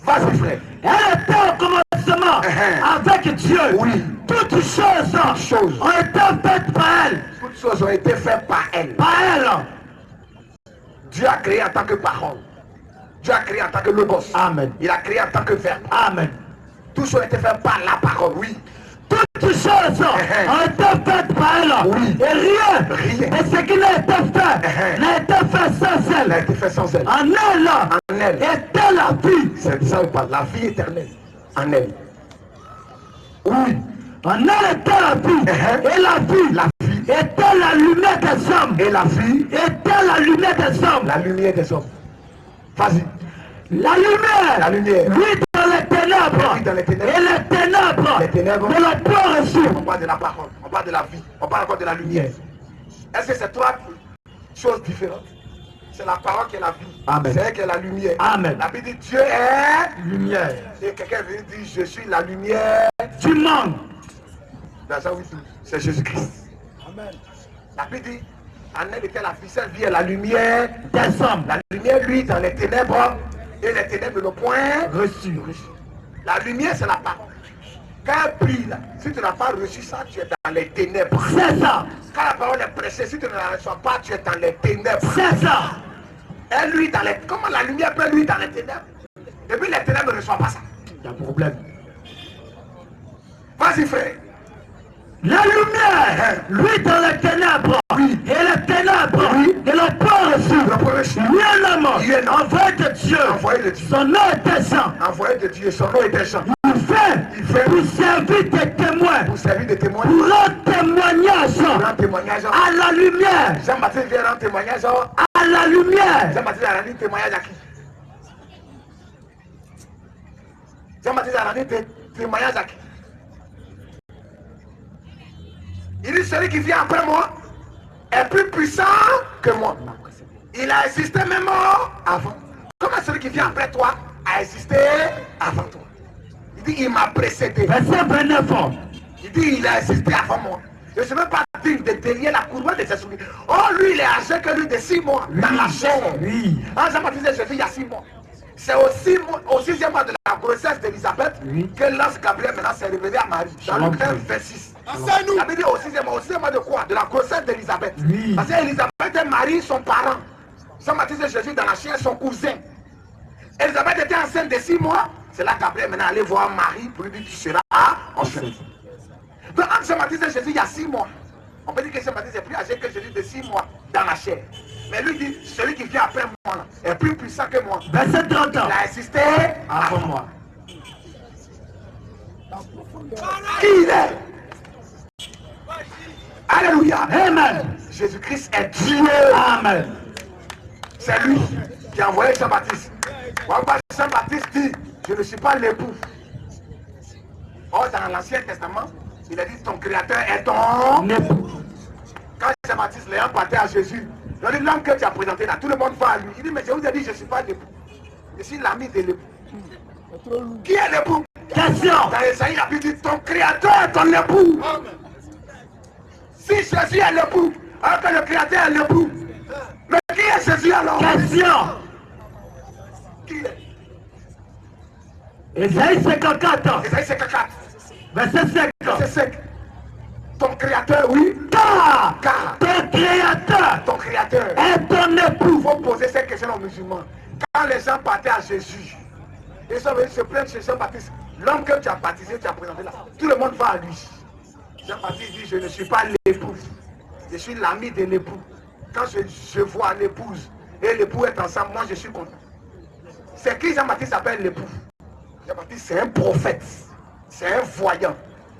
Vas-y, frère. Elle était au commencement avec Dieu. Oui. Toutes choses ont été faites par elle. Toutes choses ont été faites par elle. Par elle. Dieu a créé en tant que parole. Dieu a créé en tant que logos. Amen. Il a créé en tant que verbe. Amen. Tout ça a été fait par la parole, oui. Toutes choses ont été faites par elle. Oui. Et rien. Et ce qui n'a été fait n'a été fait sans Elle a elle. été fait sans elle. En elle. En elle. Était la vie. C'est ça ou pas? La vie éternelle. En elle. Oui. En elle était la vie. Et la vie était la lumière des hommes. Et la vie Était la lumière des hommes. la lumière des hommes. Vas-y. La lumière. La lumière. Lui dans les ténèbres. Lui dans les ténèbres. Et les ténèbres. Les ténèbres. De la peur reçue. On parle de la parole. On parle de la vie. On parle encore de la lumière. Est-ce que c'est trois choses différentes? C'est la parole qui est la vie. Amen. C'est elle qui est la lumière. Amen. La Bible dit Dieu est Lumière. et quelqu'un vient dire je suis la lumière. Du monde. Dans Jean 8, c'est Jésus-Christ. Amen. La Bible dit en elle était la vie, cette vie est la lumière Des hommes. La lumière, lui, dans les ténèbres, et les ténèbres ne l'ont point Reçu. La lumière, c'est la parole. Quand elle prie, là, si tu n'as pas reçu ça, tu es dans les ténèbres. C'est ça. Quand la parole est prêchée, si tu ne la reçois pas, tu es dans les ténèbres. C'est ça. Elle, lui, dans les... Comment la lumière peut, lui, dans les ténèbres? Et puis les ténèbres ne reçoivent pas ça. Il y a un problème. Vas-y, frère. La lumière, lui dans les ténèbres, Oui. et les ténèbres, Oui. de la peur reçue. Le point reçu. Lui un homme, Il est un homme. envoyé de Dieu, Envoyé de Dieu. son nom était Jean. Envoyé de Dieu, son nom était Jean. Il fait pour servir des témoins, Pour servir de témoin. pour rendre témoignage Rendre témoignage. à la lumière, Jean-Baptiste vient rendre témoignage. à la lumière. Jean-Baptiste a rendu témoignage à qui? Jean-Baptiste a rendu témoignage à qui? Il dit celui qui vient après moi est plus puissant que moi. Il a existé même avant. Comment celui qui vient après toi a existé avant toi? Il dit, il m'a précédé. Verset 29. Il dit, il a existé avant moi. Je ne sais même pas dire de délier la couronne de ses souvenirs. Oh, lui, il est âgé que lui de 6 mois dans la chair. Oui. Quand Jean-Baptiste Jésus, il y a 6 mois. C'est au 6e mois de la grossesse d'Élisabeth que l'ange Gabriel maintenant s'est révélé à Marie. Dans Luc 1, 26. Enseigne-nous. Ça veut dire au 6e mois de quoi? De la grossesse d'Élisabeth. Oui. Parce qu'Élisabeth et Marie sont parents. Jean-Baptiste Jésus dans la chair, son cousin. Élisabeth était enceinte de 6 mois. C'est là que Gabriel maintenant allait voir Marie pour lui dire, tu seras enceinte. Donc entre Jean-Baptiste et Jésus, il y a 6 mois. On peut dire que Jean-Baptiste est plus âgé que Jésus de 6 mois dans la chair. Mais lui dit, celui qui vient après moi là, est plus puissant que moi. Verset 30. Il a existé Avant moi. Qui il est? Alléluia. Amen. Jésus-Christ est Dieu. Amen. C'est lui qui a envoyé Jean-Baptiste. Jean-Baptiste dit, je ne suis pas l'époux. Or, dans l'Ancien Testament, il a dit, ton créateur est ton époux. Quand Jean-Baptiste l'ayant parté à Jésus, il a dit, l'homme que tu as présenté là, tout le monde va à lui. Il dit, mais je vous ai dit, je ne suis pas l'époux. Je suis l'ami de l'époux. Qui est l'époux? Question. Dans Esaïe, il a dit, ton créateur est ton époux. Si Jésus est l'époux, alors que le créateur est l'époux, mais qui est Jésus alors? Question. Qui est? Esaïe 54. Esaïe 54. Verset 5. C'est sec. Ton créateur, oui. Car Ton créateur est ton époux. Il faut poser cette question aux musulmans. Quand les gens partaient à Jésus, ils sont venus se plaindre chez Jean-Baptiste. L'homme que tu as baptisé, tu as présenté là. Tout le monde va à lui. Jean-Baptiste dit, je ne suis pas l'époux. Je suis l'ami de l'époux. Quand je vois l'épouse et l'époux est ensemble, moi je suis content. C'est qui Jean-Baptiste appelle l'époux? Jean-Baptiste, c'est un prophète. C'est un voyant.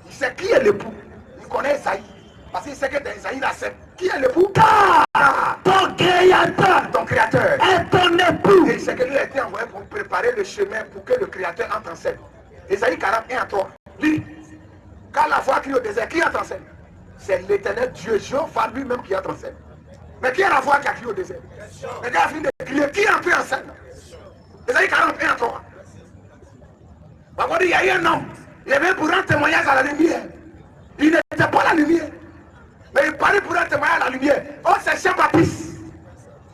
Il sait qui est l'époux. Il connaît Esaïe. Parce qu'il sait que dans Esaïe, là, c'est qui est l'époux? Ton créateur est ton époux. Et c'est que lui a été envoyé pour préparer le chemin pour que le créateur entre en scène. Esaïe 41 à 3. Lui, quand la voix crie au désert, qui entre en scène? C'est l'éternel Dieu, Jéhovah lui-même qui entre en scène. Mais qui est la voix qui a crié au désert? Mais quand il a fini de crier, qui est entré en scène? Esaïe 41 à 3. On dit, il y a eu un homme, il avait pour un témoignage à la lumière. Il n'était pas la lumière. Mais il parlait pour un témoignage à la lumière. Oh, c'est Jean-Baptiste.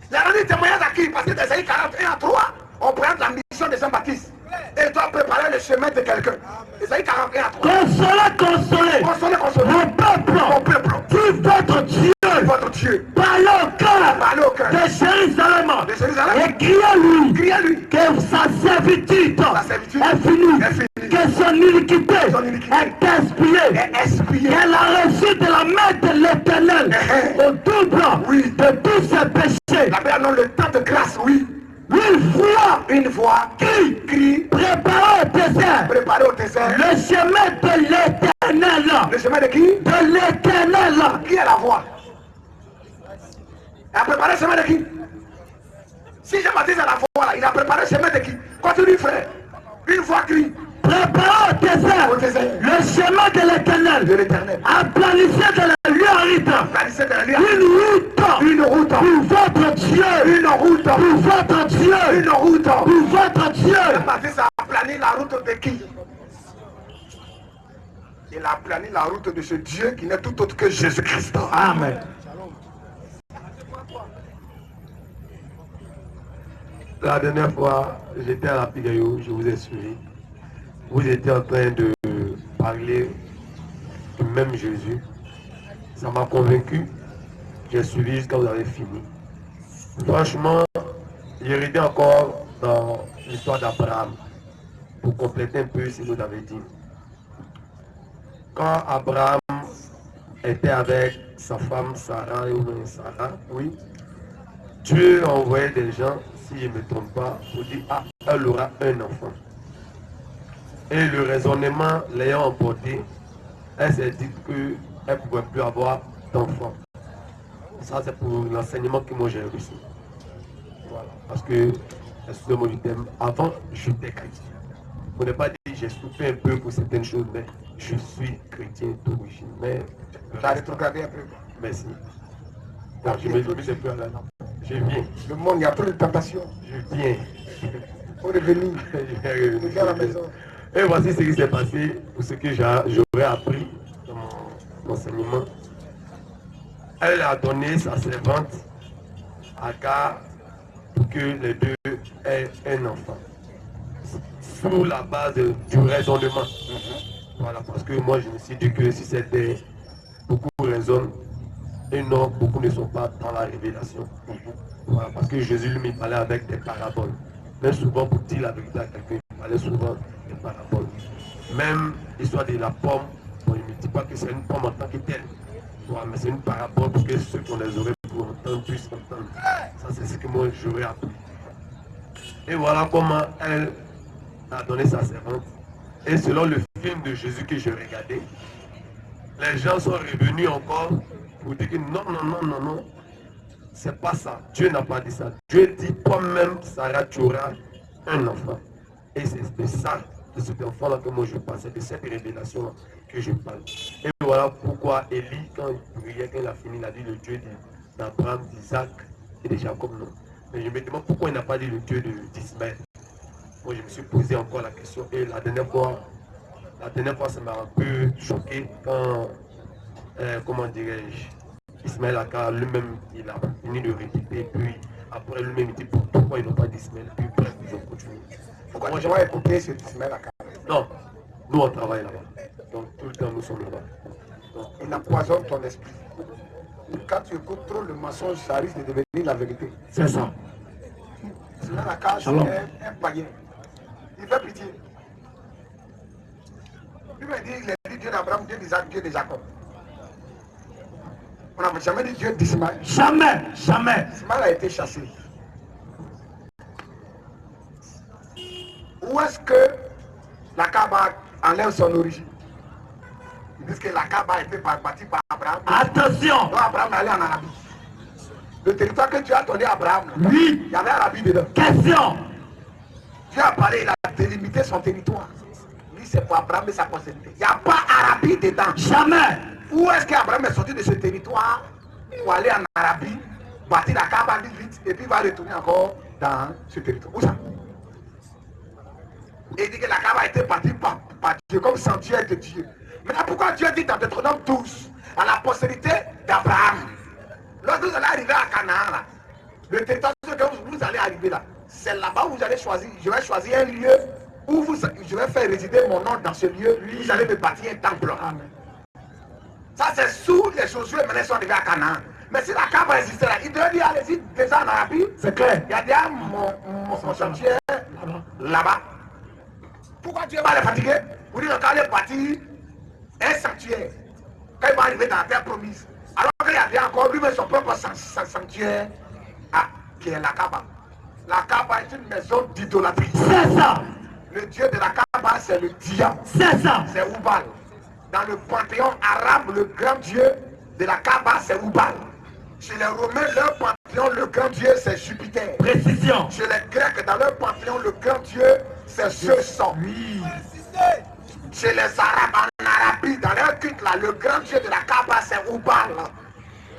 Il a rendu témoignage à qui? Parce que dans Esaïe 41 à 3, on prend la mission de Jean-Baptiste. Et il doit préparer le chemin de quelqu'un. Esaïe 41 à 3. Consolez. Mon peuple. Qui votre Dieu. Votre Dieu. Parlez au cœur. De Jérusalem. Et criez-lui. Que sa servitude est finie. Que son iniquité est expiée. Qu'elle a reçu de la main de l'Éternel au double de tous ses péchés. La Bible annonce le temps de grâce, oui. Une voix qui crie, préparez au désert le chemin de l'Éternel. Le chemin de qui? De l'Éternel. Qui est la voix? Il a préparé le chemin de qui? Si Jean-Baptiste est la voix là, il a préparé le chemin de qui? Continue frère. Une voix crie. Préparez au désert le chemin de l'Éternel. Aplanissez de la lieu aride. Une route pour votre Dieu. Pour votre Dieu. Jean-Baptiste a aplani la route de qui? Il a aplani la route de ce Dieu qui n'est tout autre que Jésus-Christ. Amen. La dernière fois, j'étais à la Pigayo, je vous ai suivi. Vous étiez en train de parler du même Jésus. Ça m'a convaincu. J'ai suivi jusqu'à vous avez fini. Franchement, j'ai regardé encore dans l'histoire d'Abraham pour compléter un peu ce que vous avez dit. Quand Abraham était avec sa femme Sarah, oui, Dieu a envoyé des gens, si je ne me trompe pas, pour dire ah, elle aura un enfant. Et le raisonnement l'ayant emporté, elle s'est dit qu'elle ne pouvait plus avoir d'enfant. Ça, c'est pour l'enseignement que moi j'ai reçu. Voilà. Parce que, excusez-moi du thème, avant, j'étais chrétien. On n'est pas dit j'ai souffert un peu pour certaines choses, mais je suis chrétien d'origine. Mais tu as rétrogradé un peu. Merci. Donc, je me dis, c'est plus à la lampe. Je viens. Le monde, il y a trop de tentations. Je viens. Il faut revenir. Je viens revenir à la maison. Et voici ce qui s'est passé pour ce que j'aurais appris dans mon enseignement. Elle a donné sa servante Agar pour que les deux aient un enfant. Sous la base du raisonnement. Voilà, parce que moi je me suis dit que si c'était beaucoup raisonnent et non, beaucoup ne sont pas dans la révélation. Voilà, parce que Jésus lui parlait avec des paraboles. Mais souvent pour dire la vérité à quelqu'un, il parlait souvent des paraboles. Même l'histoire de la pomme, bon, il ne dit pas que c'est une pomme en tant que telle. Voilà, mais c'est une parabole pour que ceux qu'on les aurait pour entendre puissent entendre. Ça c'est ce que moi j'aurais appris. Et voilà comment elle a donné sa servante. Et selon le film de Jésus que je regardais, les gens sont revenus encore pour dire que non, c'est pas ça. Dieu n'a pas dit ça. Dieu dit toi-même, Sarah, tu auras un enfant. Et c'est de ça, de cet enfant-là que moi je parle, c'est de cette révélation-là que je parle. Et voilà pourquoi Élie, quand il priait, quand il a fini, il a dit le Dieu d'Abraham, d'Isaac et de Jacob, non. Mais je me demande pourquoi il n'a pas dit le Dieu d'Ismaël. Moi je me suis posé encore la question et la dernière fois ça m'a un peu choqué quand, comment dirais-je, Ismaël Akar lui-même il a fini de répéter, puis après lui-même il dit pourquoi ils n'ont pas d'Ismaël, puis bref ils ont continué. Pourquoi moi, je vais écouter cet Ismaël Akar? Non, nous on travaille là-bas, donc tout le temps nous sommes là-bas. Il empoisonne ton esprit. Quand tu écoutes trop le mensonge, ça risque de devenir la vérité. C'est ça. Ismaël Akar, c'est un païen. Il fait pitié. Lui m'a dit, il a dit Dieu d'Abraham, Dieu d'Isaac, Dieu de Jacob. On n'a jamais dit Dieu d'Ismaël. Jamais. Ismaël a été chassé. Où est-ce que la Kaaba enlève son origine? Ils disent que la Kaaba a été bâtie par Abraham. Attention. Donc Abraham est allé en Arabie. Le territoire que tu as donné à Abraham, Oui. il y avait Arabie dedans. Question. Dieu a parlé, il a délimité son territoire. Lui, c'est pour Abraham et sa postérité. Il n'y a pas Arabie dedans. Jamais. Où est-ce qu'Abraham est sorti de ce territoire pour aller en Arabie, bâtir la Kaaba vite, et puis va retourner encore dans ce territoire? Où ça? Et il dit que la Kaaba a été bâtie par Dieu, comme sanctuaire de Dieu. Maintenant, pourquoi Dieu dit dans Deutéronome 12, à la postérité d'Abraham, lorsque vous allez arriver à Canaan, là, le territoire que vous allez arriver là, c'est là-bas où vous allez choisir, je vais choisir un lieu où je vais faire résider mon nom dans ce lieu, vous allez me bâtir un temple. Amen. Ça c'est sous les Josué, maintenant ils sont arrivés à Canaan. Mais si la Kaaba existait là, il devait dire allez-y déjà en Arabie. C'est clair. Il y a déjà mon chantier là-bas. Pourquoi Dieu va les fatiguer? Vous dites quand il est bâti un sanctuaire, quand il va arriver dans la terre promise, alors qu'il y a bien encore lui-même son propre sanctuaire, qui est la Kaaba. La Kaaba est une maison d'idolâtrie. C'est ça. Le dieu de la Kaaba, c'est le diable. C'est ça. C'est Oubal. Dans le panthéon arabe, le grand dieu de la Kaaba, c'est Oubal. Chez les Romains, leur panthéon, le grand dieu, c'est Jupiter. Précision. Chez les Grecs, dans leur panthéon, le grand dieu, c'est Zeus. Oui. Chez les Arabes, en Arabie, dans leur culte, là, le grand dieu de la Kaaba, c'est Oubal.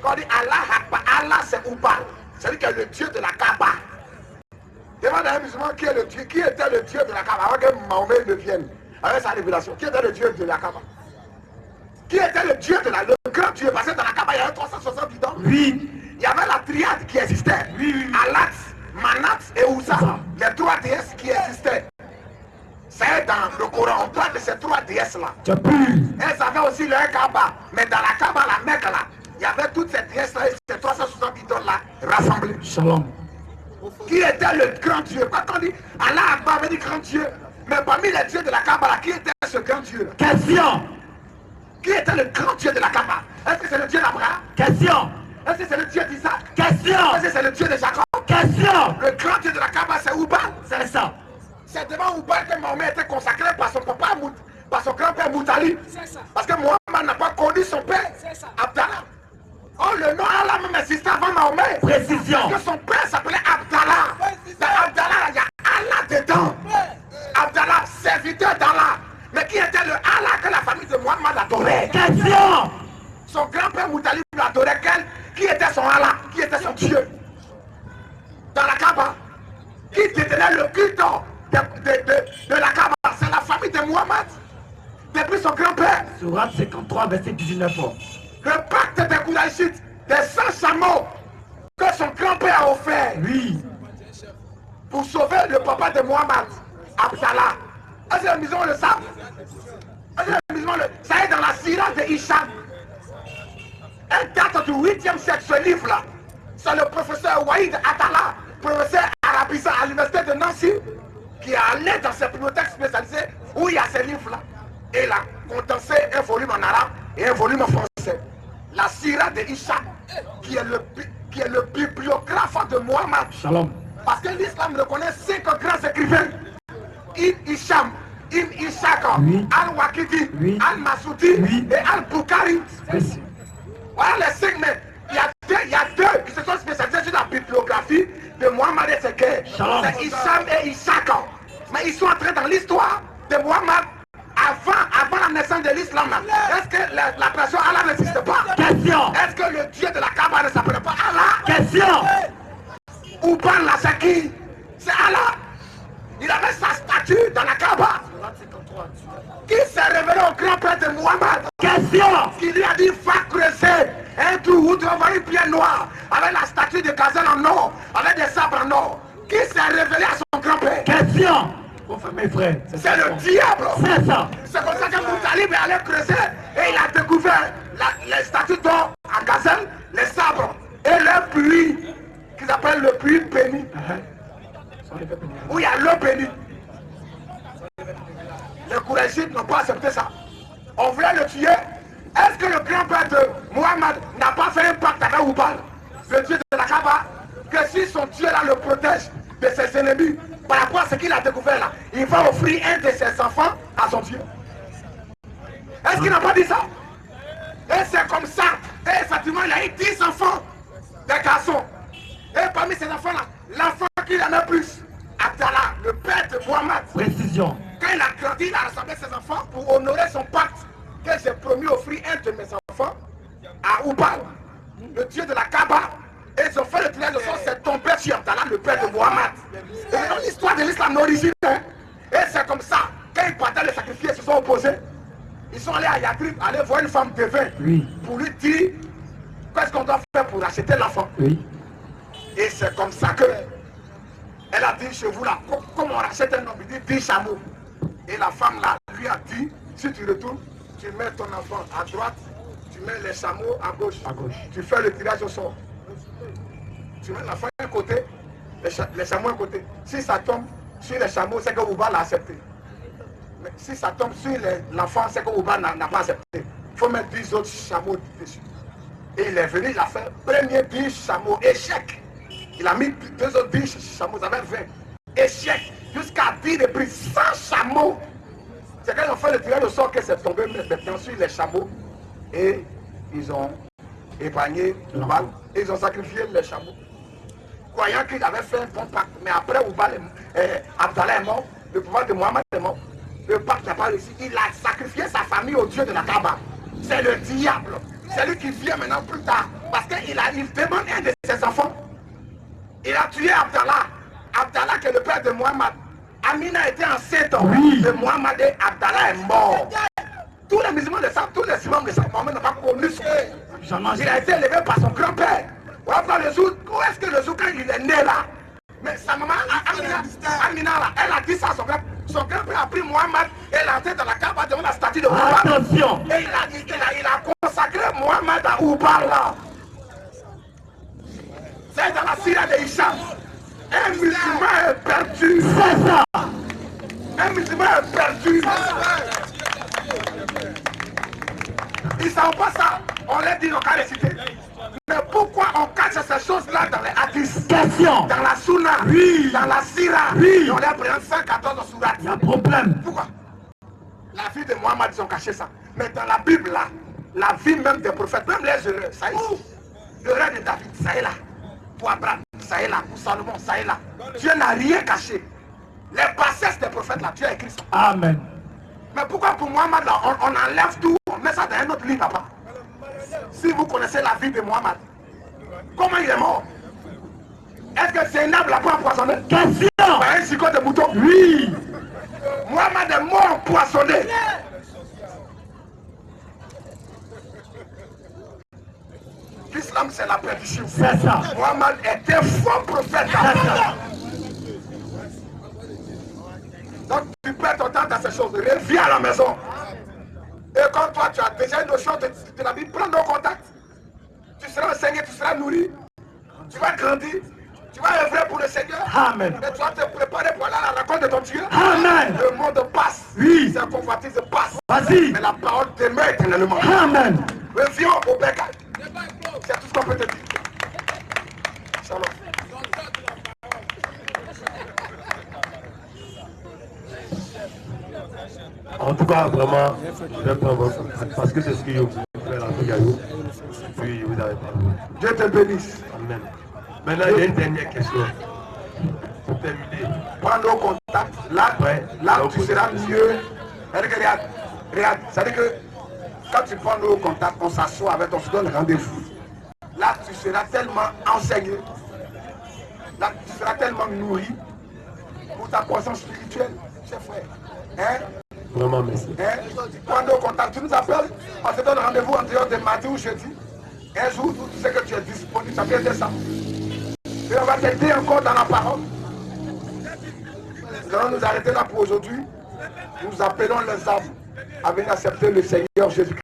Quand on dit Allah, c'est Oubal. C'est-à-dire que le dieu de la Kaaba. Demande à un musulman qui est le dieu, qui était le dieu de la Kaaba avant que Mahomet ne vienne avec sa révélation. Qui était le dieu de la Kaaba? Qui était le dieu de le grand dieu? Parce que dans la Kaaba, il y avait 370 ans. Oui. Il y avait la triade qui existait. Oui. Alat, Manat et Ouza. Les trois déesses qui existaient. C'est dans le Coran, on parle de ces trois déesses-là. Elles avaient aussi leur Kaaba. Mais dans la Kaaba, la Mecque là, il y avait toutes ces déesses-là et ces 370 là rassemblées. Shalom. Qui était le grand Dieu? Quand on dit Allah Akbar, on dit grand Dieu. Mais parmi les dieux de la Kaaba, là, qui était ce grand Dieu là? Question. Qui était le grand Dieu de la Kaaba? Est-ce que c'est le Dieu d'Abraham? Question. Est-ce que c'est le Dieu d'Isaac? Question. Est-ce que c'est le Dieu de Jacob? Question. Le grand Dieu de la Kaaba, c'est Oubal. C'est ça. C'est devant Oubal que Mahomet était consacré par son papa, par son grand-père Moutali. Parce que Mohamed n'a pas connu son père, Abdallah. Oh, le nom Allah même existait avant Mahomet. Précision. Parce que son père s'appelait Abdallah. Dans Abdallah, il y a Allah dedans. Abdallah, serviteur d'Allah. Mais qui était le Allah que la famille de Mohamed adorait? Question. Son grand-père Moutali adorait quel? qui était son Allah, qui était son Dieu. Dans la Kaaba, qui détenait le culte de la Kaaba, c'est la famille de Muhammad, depuis son grand-père. Sourate 53, verset 19. Le pacte des Kourachites, des 100 chameaux que son grand-père a offert. Oui. Pour sauver le papa de Muhammad, Abdallah. Est-ce que les musulmans le savent? Est-ce que les musulmans le savent? Ça est dans la Sira de Hicham. Un date du 8e siècle, ce livre-là. C'est le professeur Waïd Atala, professeur arabisant à l'université de Nancy, qui est allé dans ses bibliothèques spécialisées où il y a ces livres-là. Et il a condensé un volume en arabe et un volume en français. La Sira de Hicham, qui est le bibliographe de Muhammad. Shalom. Parce que l'islam reconnaît 5 grands écrivains. Ibn Hisham, Ibn Ishaq, oui. Al-Waqidi, oui. Al-Masudi oui. et Al-Bukhari. Oui. Voilà les 5, mais il y a deux qui se sont spécialisés sur la bibliographie de Muhammad et ses guerres. C'est Hisham et Ishaq. Mais ils sont entrés dans l'histoire de Muhammad avant la naissance de l'islam. Est-ce que l'appellation Allah n'existe pas? Question. Est-ce que le Dieu de la Kaaba ne s'appelle pas Allah? Question. Ouban la Saki, c'est Allah. Il avait sa statue dans la Kaaba. Qui s'est révélé au grand-père de Muhammad? Question. Qui lui a dit, va creuser un trou où tu vas voir une pierre noire avec la statue de gazelle en or, avec des sabres en or. Qui s'est révélé à son grand-père? Question. Mes frères. C'est le diable. C'est ça. C'est comme ça que Moutalib est allé creuser et il a découvert les statues d'or en gazelle, les sabres et le puits qu'ils appellent le puits béni. Où il y a l'eau bénie. Les Kourachites n'ont pas accepté ça. On voulait le tuer. Est-ce que le grand-père de Muhammad n'a pas fait un pacte avec Oubal, le dieu de la Kaaba, que si son Dieu là le protège de ses ennemis, par rapport à ce qu'il a découvert là, il va offrir un de ses enfants à son Dieu? Est-ce qu'il n'a pas dit ça? Et c'est comme ça. Et effectivement, il a eu 10 enfants, des garçons. Et parmi ces enfants-là, l'enfant qui en a plus, Abdallah, le père de Muhammad. Précision. Quand il a grandi, il a rassemblé ses enfants pour honorer son pacte que j'ai promis offrir un de mes enfants à Oubal, le dieu de la Kaaba. Et ils ont fait le tirage de sang, c'est tombé sur Abdallah, le père de Muhammad. Et dans l'histoire de l'islam d'origine, hein, et c'est comme ça, quand ils partaient le sacrifier, ils se sont opposés. Ils sont allés à Yatrib, aller voir une femme de vin, oui. Pour lui dire qu'est-ce qu'on doit faire pour acheter l'enfant. Oui. Et c'est comme ça que elle a dit chez vous là, comment on rachète un homme, il dit 10 chameaux. Et la femme là lui a dit, si tu retournes, tu mets ton enfant à droite, tu mets les chameaux à gauche. Tu fais le tirage au sort. Tu mets l'enfant à un côté, les chameaux à un côté. Si ça tombe sur les chameaux, c'est que Ouba l'a accepté. Mais si ça tombe sur l'enfant, c'est que Ouba n'a pas accepté. Il faut mettre 10 autres chameaux dessus. Et il est venu, il a fait premier 10 chameaux, échec. Il a mis 2 autres 10 chameaux, ça avait 20. Échec, jusqu'à 10 de prix, 100 chameaux. C'est quand ils ont fait le tirage au sort que c'est tombé maintenant sur les chameaux. Et ils ont épargné Oubal. Et ils ont sacrifié les chameaux. Croyant qu'il avait fait un bon pacte. Mais après Oubal, Abdallah est mort, le pouvoir de Muhammad est mort. Le pacte n'a pas réussi. Il a sacrifié sa famille au dieu de la Kaaba. C'est le diable. C'est lui qui vient maintenant plus tard. Parce qu'il demande un de ses enfants. Il a tué Abdallah. Abdallah qui est le père de Muhammad. Amina était enceinte de Muhammad et Abdallah est mort. Tous les musulmans le savent, tous les imams le savent. Mohamed n'a pas connu ce qu'il a été élevé par son grand-père. Voilà le jour, où est-ce que le jour quand il est né là? Mais sa maman, Amina là, elle a dit ça à son grand-père. Son grand-père a pris Muhammad et l'a entré dans la Kaaba devant la statue de Oubal. Attention! Et il a consacré Muhammad à Oubal là. C'est dans la Sira de Hicham. Un musulman est perdu. C'est ça. Un musulman est perdu. Ils ne savent pas ça. On les dit, on va réciter. Mais pourquoi on cache ces choses-là dans les hadiths? Question. Dans la Sunna, dans la Sira, on les présente 114 sourates. Il y a problème. Pourquoi? La vie de Muhammad, ils ont caché ça. Mais dans la Bible, là, la vie même des prophètes, même les heureux, ça y est. Le rêve de David, ça y est là. Pour Abraham, ça est là. Pour Salomon, ça est là. Dieu n'a rien caché. Les bassesses des prophètes là, Dieu a écrit ça. Amen. Mais pourquoi pour Muhammad là, on enlève tout, on met ça dans un autre livre là-bas? Si vous connaissez la vie de Muhammad, Comment il est mort? Est-ce que c'est un arbre l'a pas empoisonné? Question. Par un sicot de mouton? Oui. Mohamed est mort empoisonné. L'islam c'est la perdition. C'est ça. Mohamed est un faux prophète. Donc tu perds ton temps dans ces choses. Reviens à la maison. Et quand toi tu as déjà une notion de la Bible, prends nos contacts. Tu seras enseigné, tu seras nourri. Tu vas grandir. Tu vas œuvrer pour le Seigneur. Amen. Et tu vas te préparer pour aller à la rencontre de ton Dieu. Amen. Le monde passe. Oui. Ces convoitises passent. Vas-y. Mais la parole demeure éternellement. Amen. Reviens au Bécal. C'est tout ce qu'on peut te dire. Shalom. En tout cas, vraiment, je vais prendre votre contact parce que c'est ce que je voulais faire avec Gaïo. Puis vous avez parlé. Dieu te bénisse. Amen. Maintenant, il y a une dernière question. Pour terminer. Prends nos contacts. Là, Ouais. là tu seras mieux. Regarde, regarde. C'est-à-dire que quand tu prends nos contacts, on s'assoit avec, on se donne rendez-vous. Là, tu seras tellement enseigné. Là, tu seras tellement nourri pour ta croissance spirituelle, cher frère. Hein? Vraiment, merci. Hein? Prends nos contacts. Tu nous appelles, on se donne rendez-vous en dehors de mardi ou jeudi. Un jour où tu sais que tu es disponible, ça peut être ça. Et on va t'aider encore dans la parole. Nous allons nous arrêter là pour aujourd'hui. Nous appelons les âmes à venir accepter le Seigneur Jésus-Christ.